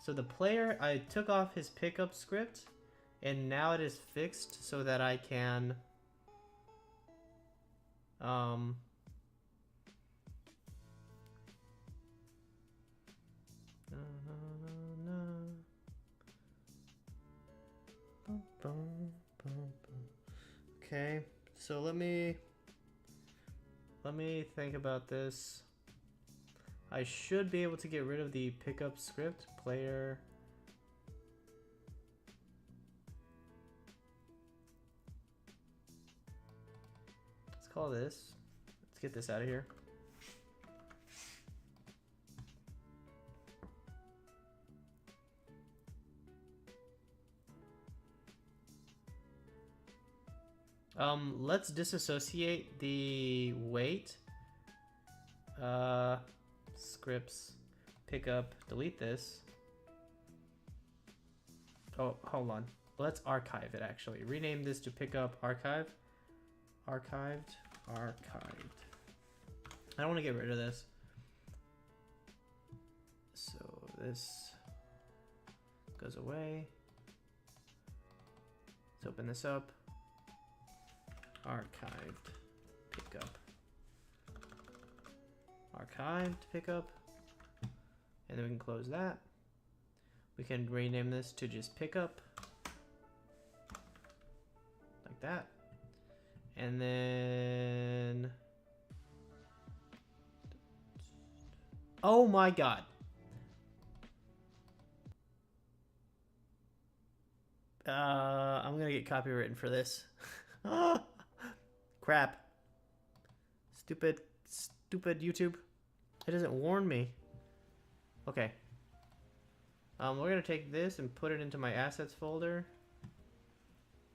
So the player, I took off his pickup script, and now it is fixed so that I can okay, so let me think about this. I should be able to get rid of the pickup script player. Let's call this. Let's get this out of here. Let's disassociate the weight. Scripts, pickup, delete this. Oh, hold on. Let's archive it actually. Rename this to pickup archive. Archived. I don't want to get rid of this. So this goes away. Let's open this up. Archived pickup. Archived pickup. And then we can close that. We can rename this to just pickup. Like that. And then... oh my god. I'm gonna get copywritten for this. Crap. Stupid YouTube. It doesn't warn me. Okay. We're gonna take this and put it into my assets folder.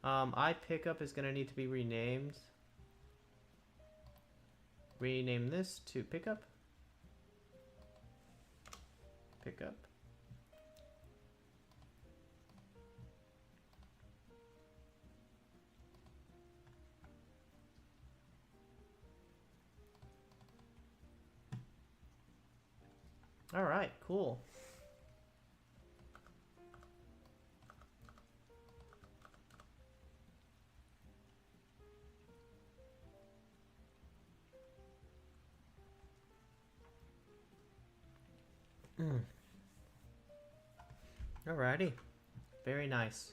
iPickup is gonna need to be renamed. Rename this to pickup. Pickup. All right, cool. Alrighty, very nice.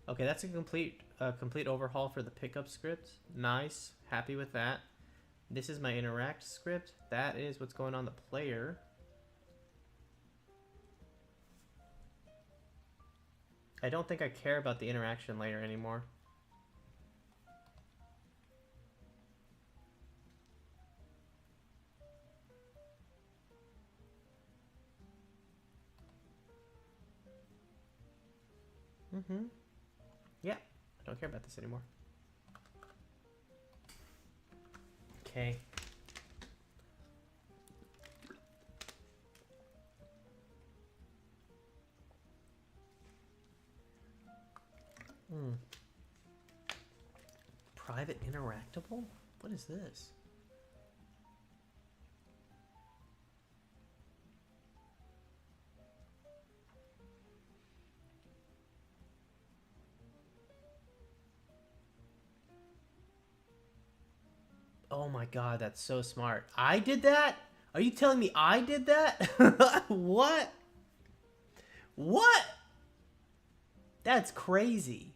Okay, that's a complete overhaul for the pickup script. Nice, happy with that. This is my interact script. That is what's going on the player. I don't think I care about the interaction layer anymore. Yeah, I don't care about this anymore. Okay. Private interactable? What is this? Oh my god, that's so smart. I did that? Are you telling me I did that? What? What? That's crazy.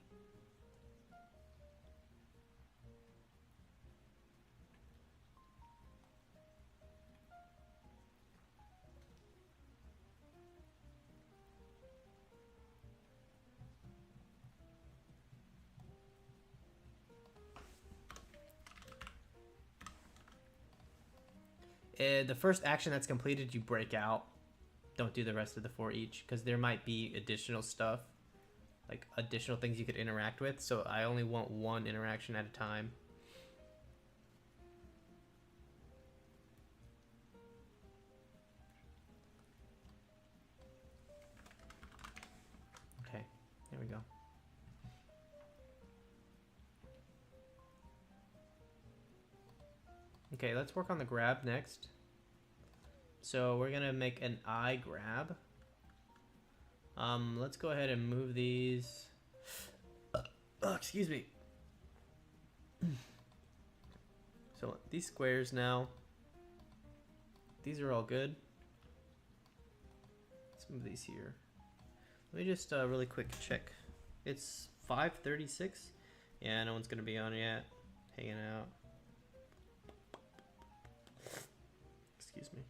The first action that's completed, you break out. Don't do the rest of the 4 each, because there might be additional stuff, like additional things you could interact with, so I only want one interaction at a time. Okay, let's work on the grab next. So we're gonna make an eye grab. Let's go ahead and move these. Oh, excuse me. So these squares now, these are all good. Let's move these here. Let me just really quick check. It's 5:36. Yeah, no one's gonna be on yet. Hanging out. Excuse me.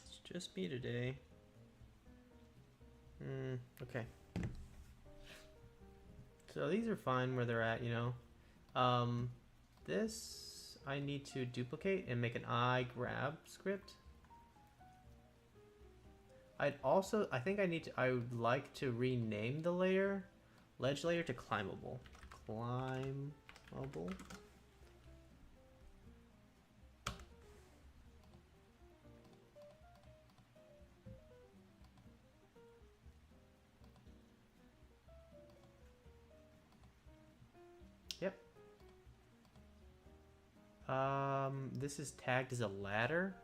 It's just me today. Okay. So these are fine where they're at, you know. This I need to duplicate and make an eye grab script. I would like to rename the layer, ledge layer, to climbable. Climbable. Yep. This is tagged as a ladder.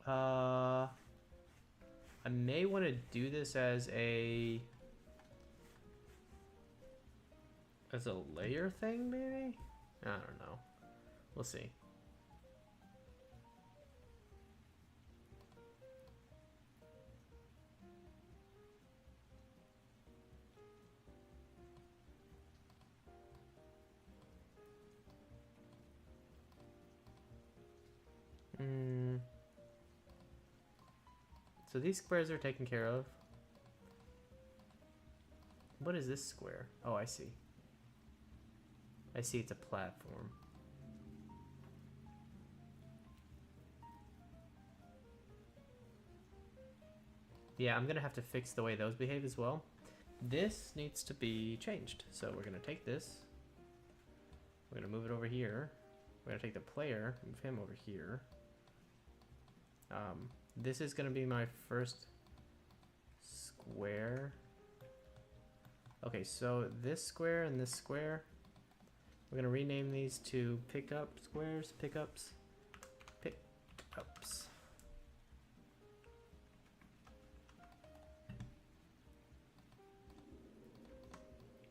I may want to do this as a layer thing, maybe? I don't know. We'll see. So these squares are taken care of. What is this square? Oh, I see. I see, it's a platform. Yeah, I'm gonna have to fix the way those behave as well. This needs to be changed. So we're gonna take this. We're gonna move it over here. We're gonna take the player, move him over here. This is gonna be my first square. Okay, so this square and this square, we're gonna rename these to pickup squares, pickups.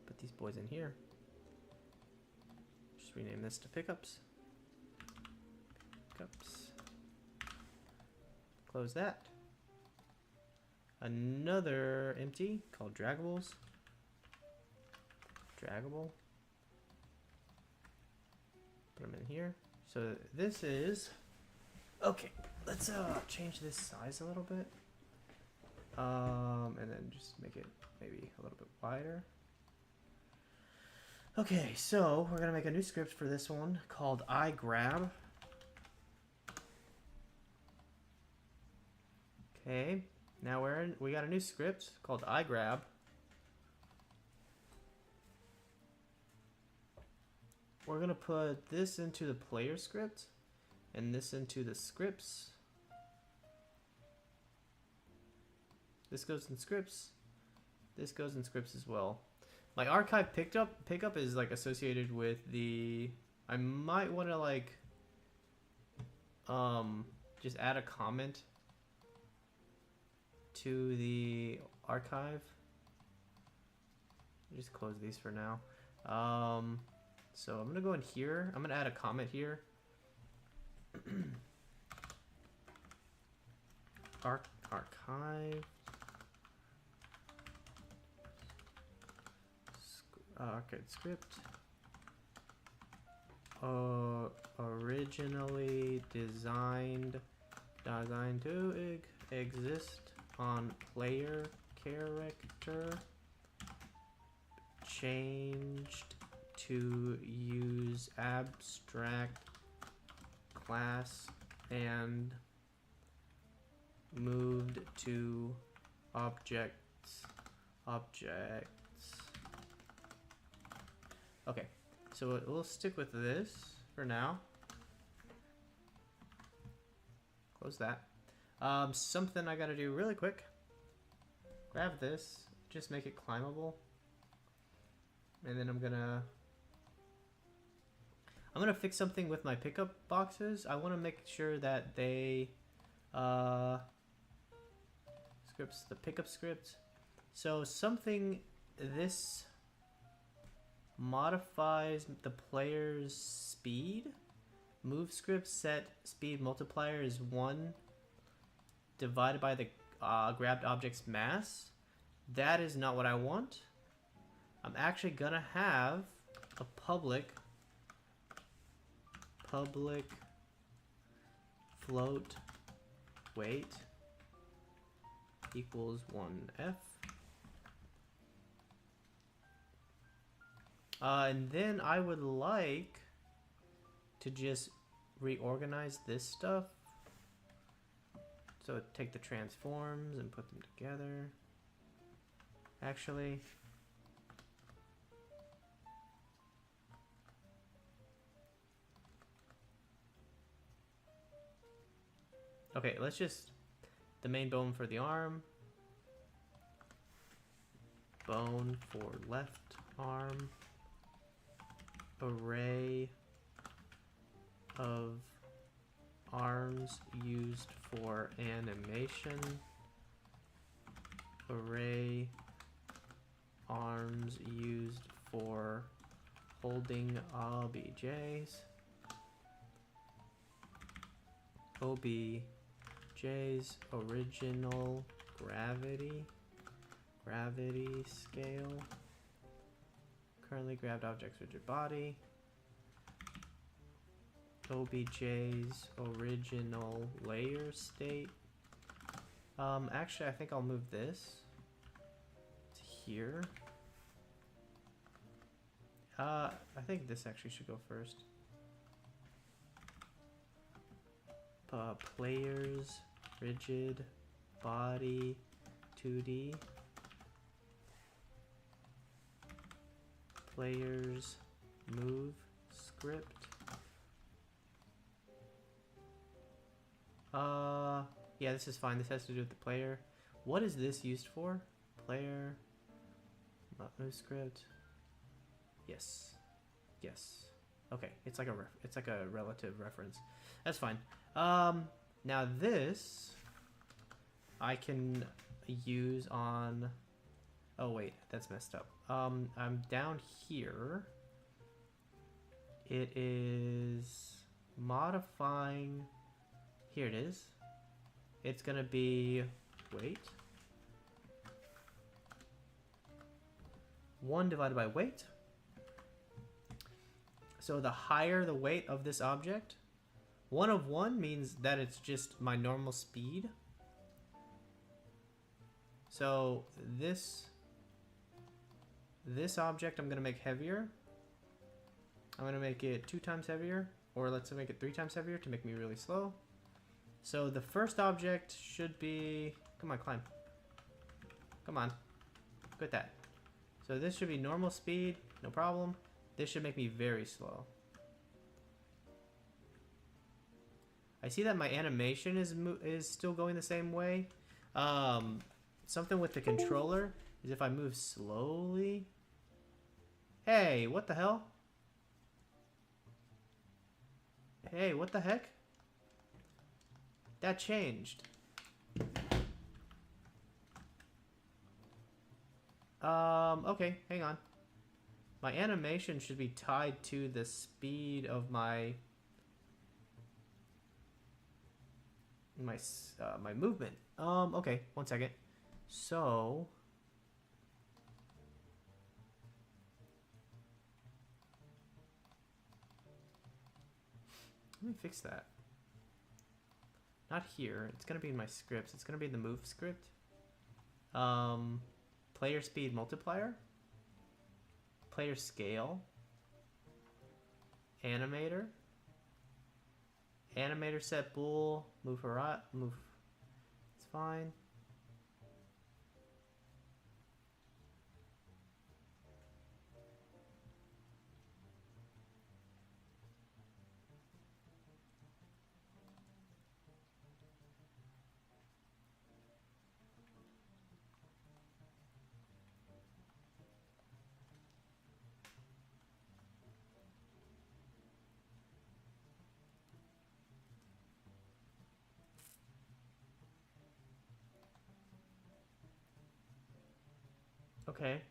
Put these boys in here. Just rename this to pickups. Pickups. Close that. Another empty called draggables. Draggable. Put them in here. So this is okay. Let's change this size a little bit, and then just make it maybe a little bit wider. Okay, so we're gonna make a new script for this one called iGrab. Okay, now we got a new script called iGrab. We're gonna put this into the player script and this into the scripts. This goes in scripts. This goes in scripts as well. My archive pickup is like associated with the. I might want to like just add a comment to the archive. Just close these for now. So I'm gonna go in here. I'm gonna add a comment here. Archive. Okay, script. Originally designed to exist on player character. Changed to use abstract class and moved to objects. Okay, so we'll stick with this for now. Close that. Something I gotta do really quick. Grab this, just make it climbable. And then I'm gonna I'm gonna fix something with my pickup boxes. I want to make sure that they scripts, the pickup script. So something, this modifies the player's speed. Move script set speed multiplier is 1 divided by the grabbed object's mass. That is not what I want. I'm actually gonna have a public float weight equals 1f. And then I would like to just reorganize this stuff. So take the transforms and put them together. Actually, okay, let's just, the main bone for the arm, bone for left arm, array of arms used for animation, array arms used for holding OBJs, OBJ's original gravity scale, currently grabbed object's rigid body, OBJ's original layer state. Actually, I think I'll move this to here. I think this actually should go first. Players rigid body 2D. Players move script. Yeah, this is fine. This has to do with the player. What is this used for? Player move script. Yes. Yes. Okay, it's like a relative reference. That's fine. Now this I can use on, oh wait, that's messed up. I'm down here. It is modifying, here it is. It's gonna be, wait, 1 divided by weight. So the higher the weight of this object, 1 of 1 means that it's just my normal speed. So this object I'm gonna make heavier. I'm gonna make it 2 times heavier, or let's make it 3 times heavier to make me really slow. So the first object should be, come on, climb. Come on, look at that. So this should be normal speed, no problem. This should make me very slow. I see that my animation is still going the same way. Something with the controller is if I move slowly. Hey, what the hell? Hey, what the heck? That changed. Okay, hang on. My animation should be tied to the speed of my movement. Okay, 1 second. So let me fix that. Not here. It's gonna be in my scripts. It's gonna be in the move script. Player speed multiplier. Player scale. Animator. Animator set bool. Move her move. It's fine. Okay.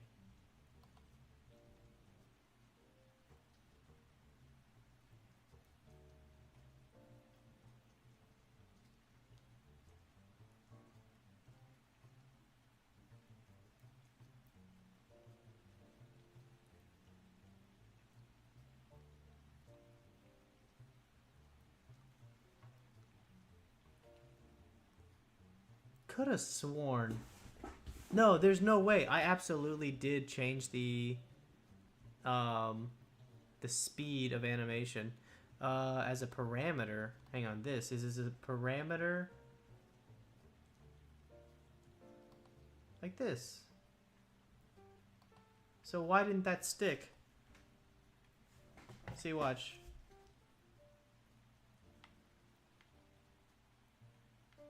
Could have sworn. No, there's no way. I absolutely did change um the speed of animation as a parameter. Hang on, this is a parameter like this. So why didn't that stick? See, watch.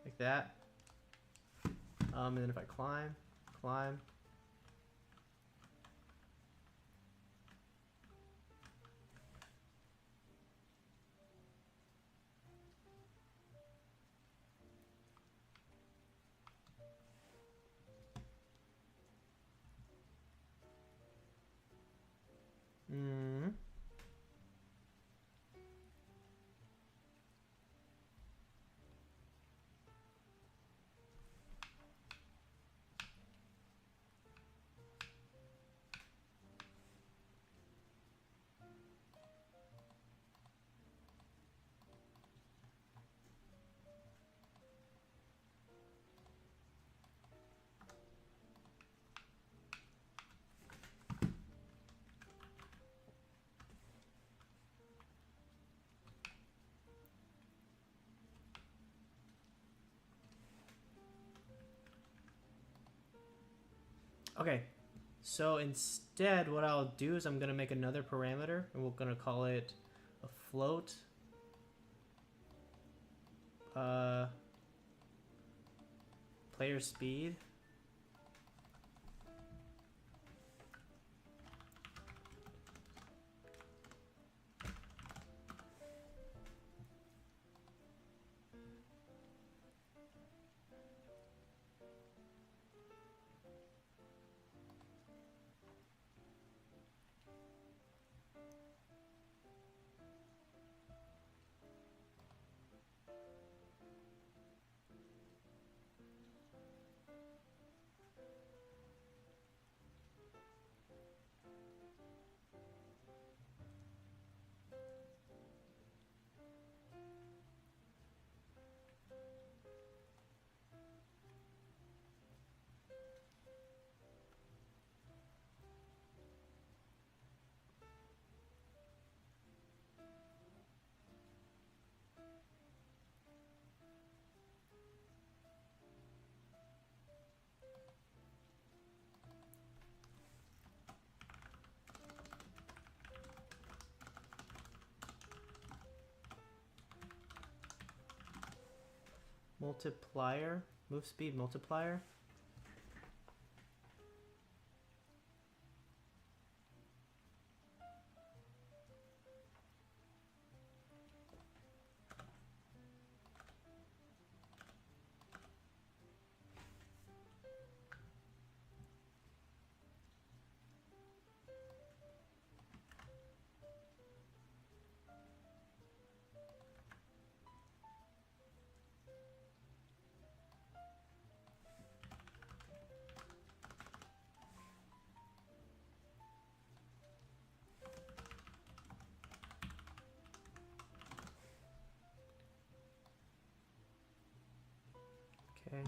Like that. And then if I climb. Mm. Okay, so instead what I'll do is I'm going to make another parameter, and we're going to call it a float. Player speed. Multiplier. Move speed multiplier. Okay.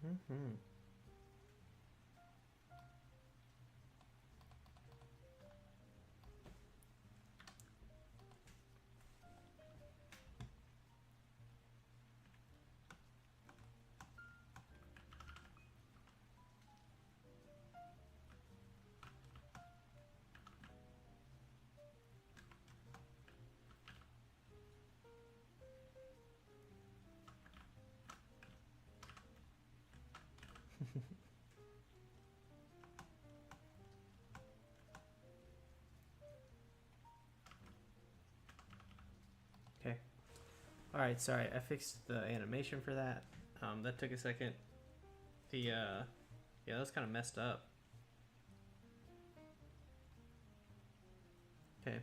Mm-hmm. Okay. All right. Sorry, I fixed the animation for that. That took a second. Yeah, that was kind of messed up. Okay.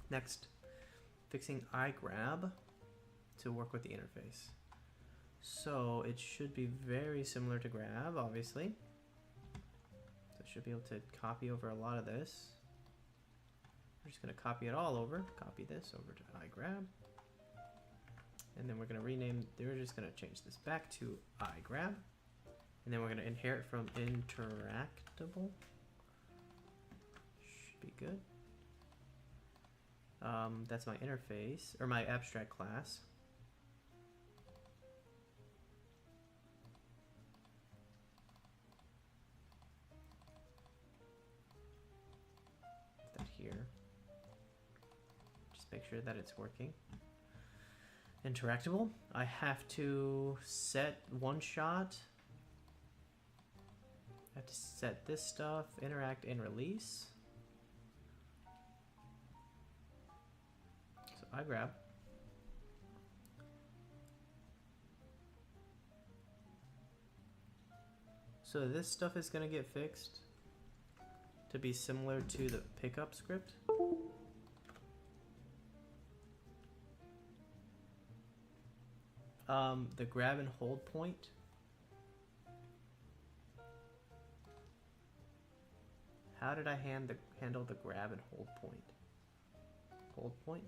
Next, fixing iGrab to work with the interface. So it should be very similar to grab, obviously. So I should be able to copy over a lot of this. We're just going to copy it all over. Copy this over to iGrab. And then we're going to rename, we're just going to change this back to iGrab. And then we're going to inherit from interactable. Should be good. That's my interface, or my abstract class. Put that here. Just make sure that it's working. Interactable. I have to set one shot. I have to set this stuff, interact and release. So iGrab. So this stuff is going to get fixed to be similar to the pickup script. The grab and hold point. How did I handle the grab and hold point? Hold point?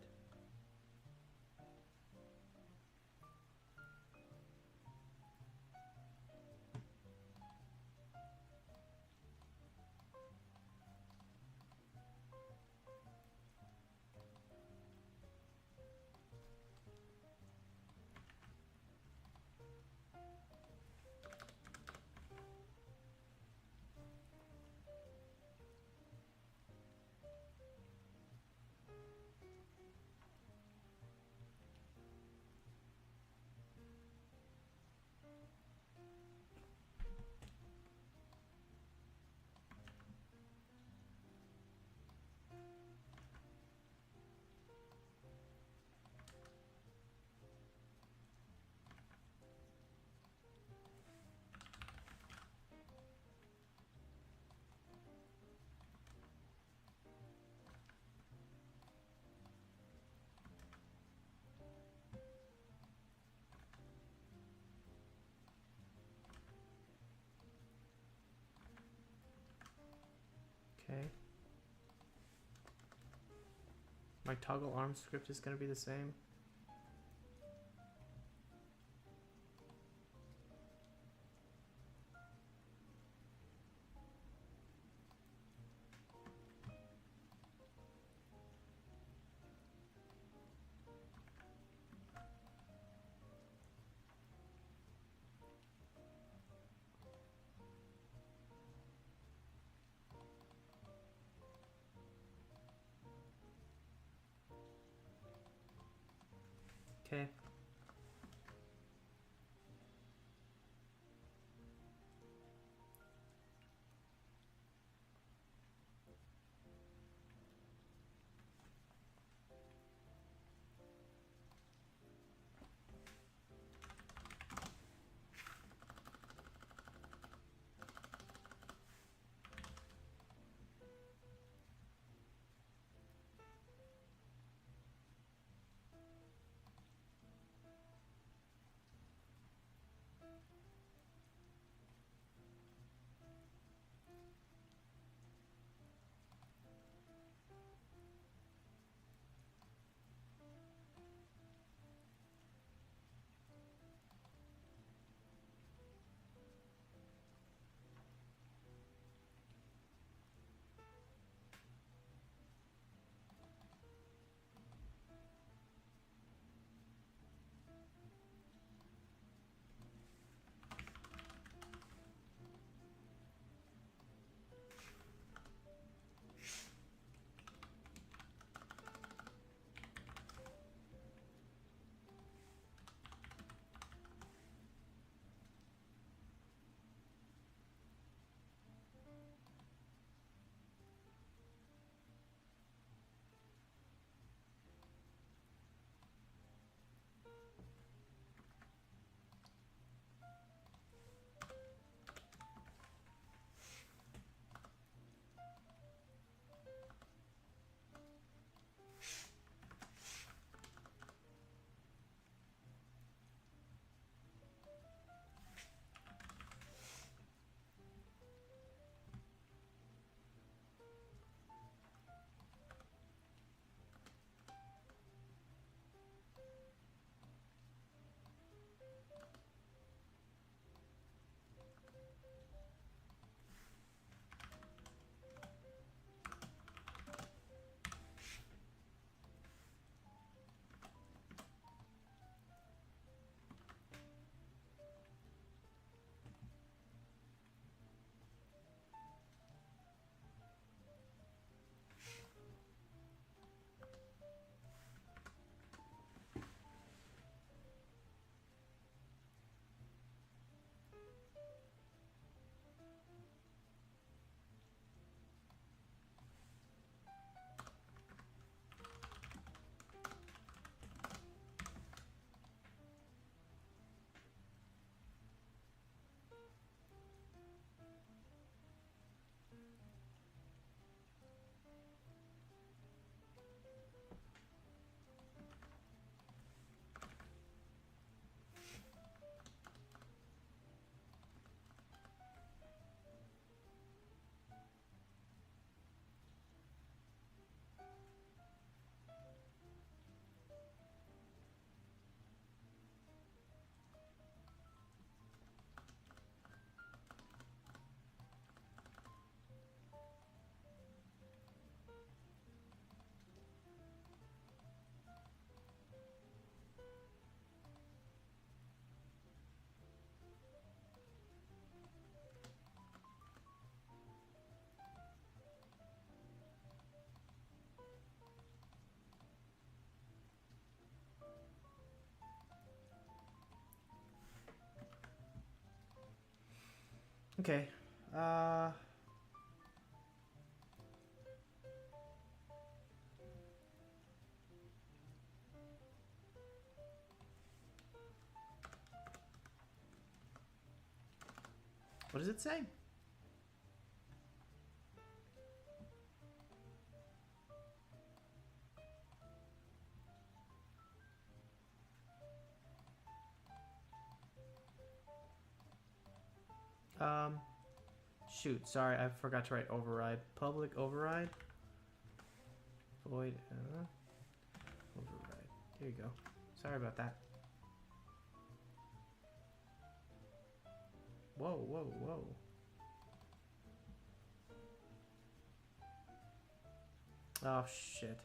Okay. My toggle arm script is going to be the same. Okay. Okay. What does it say? Shoot, sorry, I forgot to write override. Public override. Void, override. There you go. Sorry about that. Whoa, whoa, whoa. Oh, shit.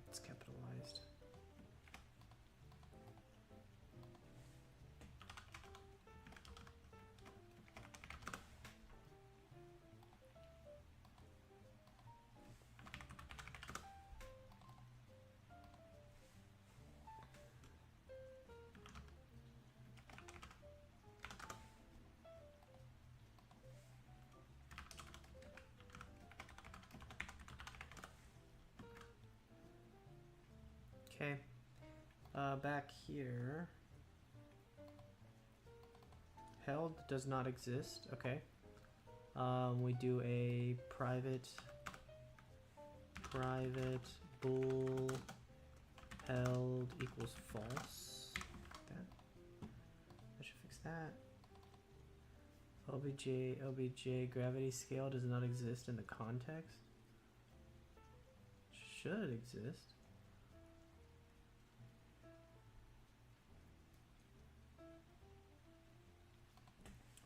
It's capitalized. Okay. Back here. Held does not exist. Okay. We do a private bool held equals false. That should fix that. OBJ gravity scale does not exist in the context. Should exist.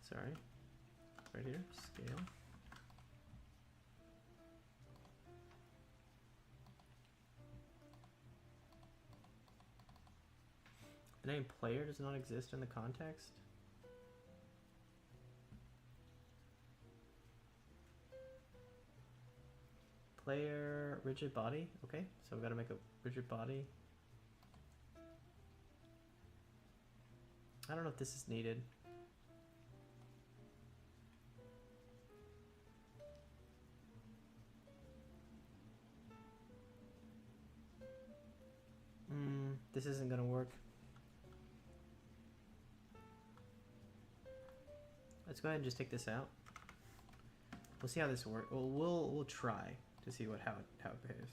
Sorry. Right here, scale. The name player does not exist in the context. Player rigid body. Okay, so we gotta make a rigid body. I don't know if this is needed. This isn't gonna work. Let's go ahead and just take this out. We'll see how this works. Well, we'll try to see how it behaves.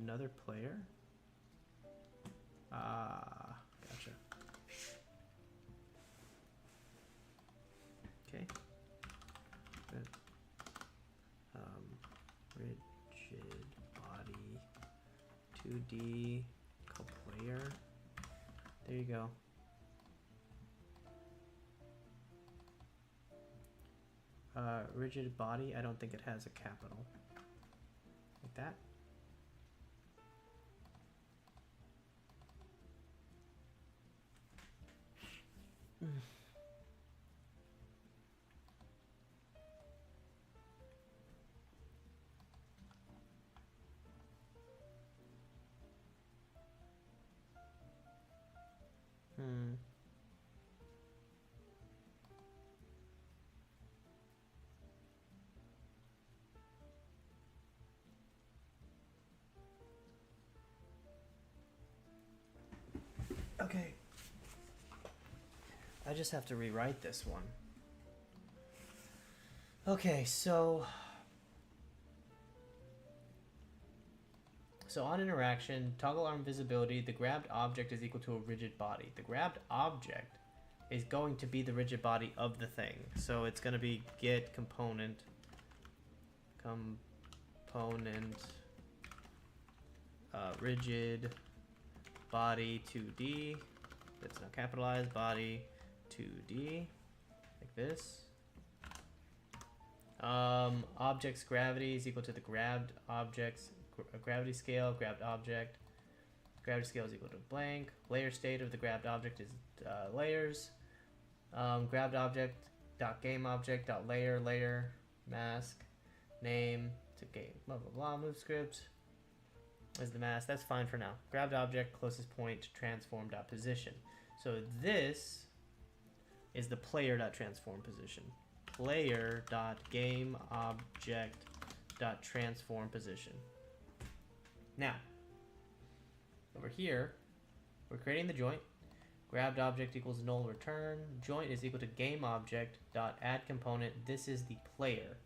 Another player. Ah, gotcha. Okay. Good. Rigid body 2D player. There you go. Rigid body, I don't think it has a capital. Like that. Okay. I just have to rewrite this one. Okay, so on interaction, toggle arm visibility, the grabbed object is equal to a rigid body. The grabbed object is going to be the rigid body of the thing. So it's going to be get component rigid body 2D. That's not capitalized. Body 2D, like this. Object's gravity is equal to the grabbed object's gravity scale. Grabbed object. Gravity scale is equal to blank. Layer state of the grabbed object is layers. Grabbed object dot game object dot layer mask name to game blah blah blah move script is the mask. That's fine for now. Grabbed object closest point transform dot position. So this is the player dot transform position. Player dot game object dot transform position. Now over here we're creating the joint. Grabbed object equals null return. Joint is equal to game object dot add component. This is the player.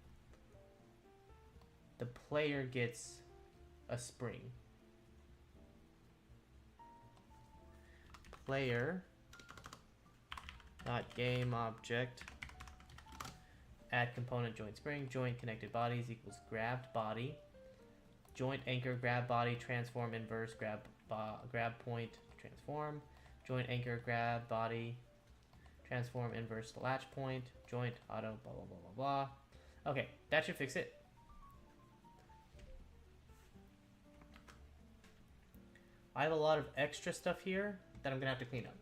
The player gets a spring. Player dot game object add component joint spring. Joint connected bodies equals grabbed body. Joint anchor grab body transform inverse grab point transform. Joint anchor grab body transform inverse latch point. Joint auto blah blah blah blah blah. Okay, that should fix it. I have a lot of extra stuff here that I'm gonna have to clean up.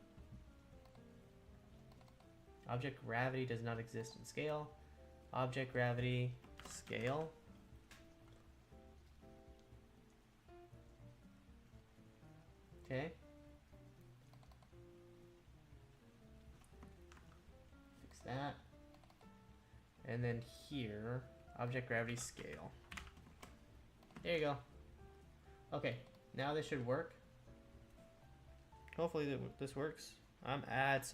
Object gravity does not exist in scale. Object gravity scale. Okay. Fix that. And then here, object gravity scale. There you go. Okay, now this should work. Hopefully this works. I'm at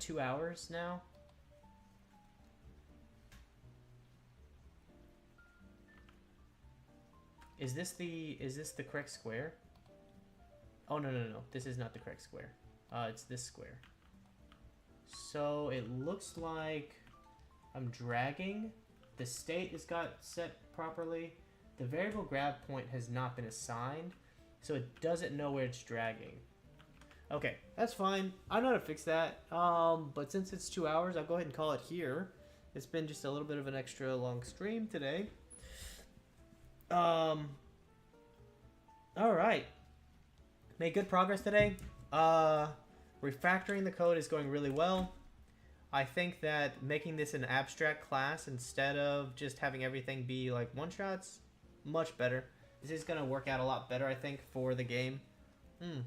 2 hours now. Is this the correct square? Oh no. This is not the correct square. It's this square. So it looks like I'm dragging. The state is got set properly. The variable grab point has not been assigned, so it doesn't know where it's dragging. Okay, that's fine. I know how to fix that. But since it's 2 hours, I'll go ahead and call it here. It's been just a little bit of an extra long stream today. All right. Made good progress today. Refactoring the code is going really well. I think that making this an abstract class instead of just having everything be like one-shots, much better. This is going to work out a lot better, I think, for the game. It's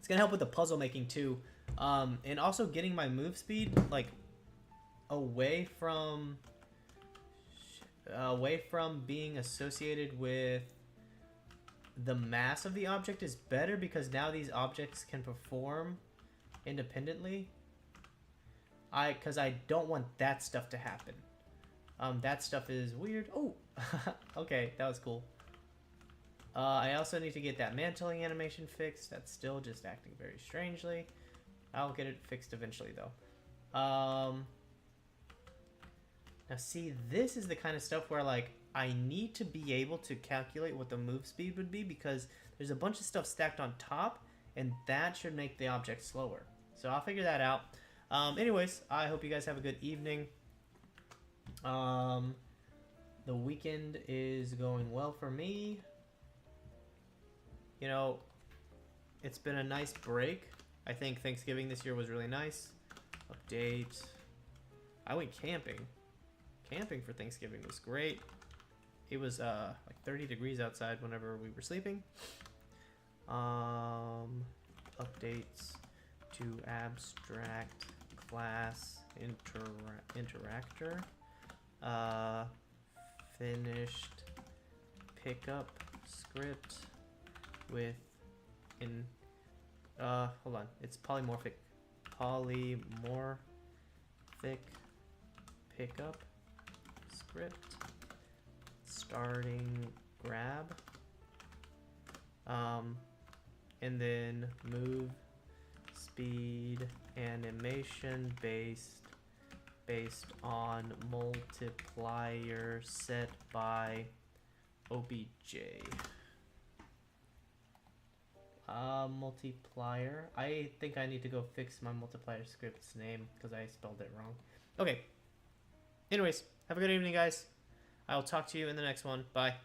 going to help with the puzzle making too. And also getting my move speed like away from being associated with the mass of the object is better, because now these objects can perform independently. Because I don't want that stuff to happen. That stuff is weird. Oh, okay, that was cool. I also need to get that mantling animation fixed. That's still just acting very strangely. I'll get it fixed eventually, though. Now, see, this is the kind of stuff where, like, I need to be able to calculate what the move speed would be, because there's a bunch of stuff stacked on top, and that should make the object slower. So I'll figure that out. Anyways, I hope you guys have a good evening. The weekend is going well for me. You know, it's been a nice break. I think Thanksgiving this year was really nice. Update. I went camping. Camping for Thanksgiving was great. It was like 30 degrees outside whenever we were sleeping. Updates to abstract class interactor. Finished pickup script with hold on, it's polymorphic pickup script starting grab, and then move speed animation based on multiplier set by obj. Multiplier. I think I need to go fix my multiplier script's name because I spelled it wrong. Okay. Anyways, have a good evening, guys. I will talk to you in the next one. Bye.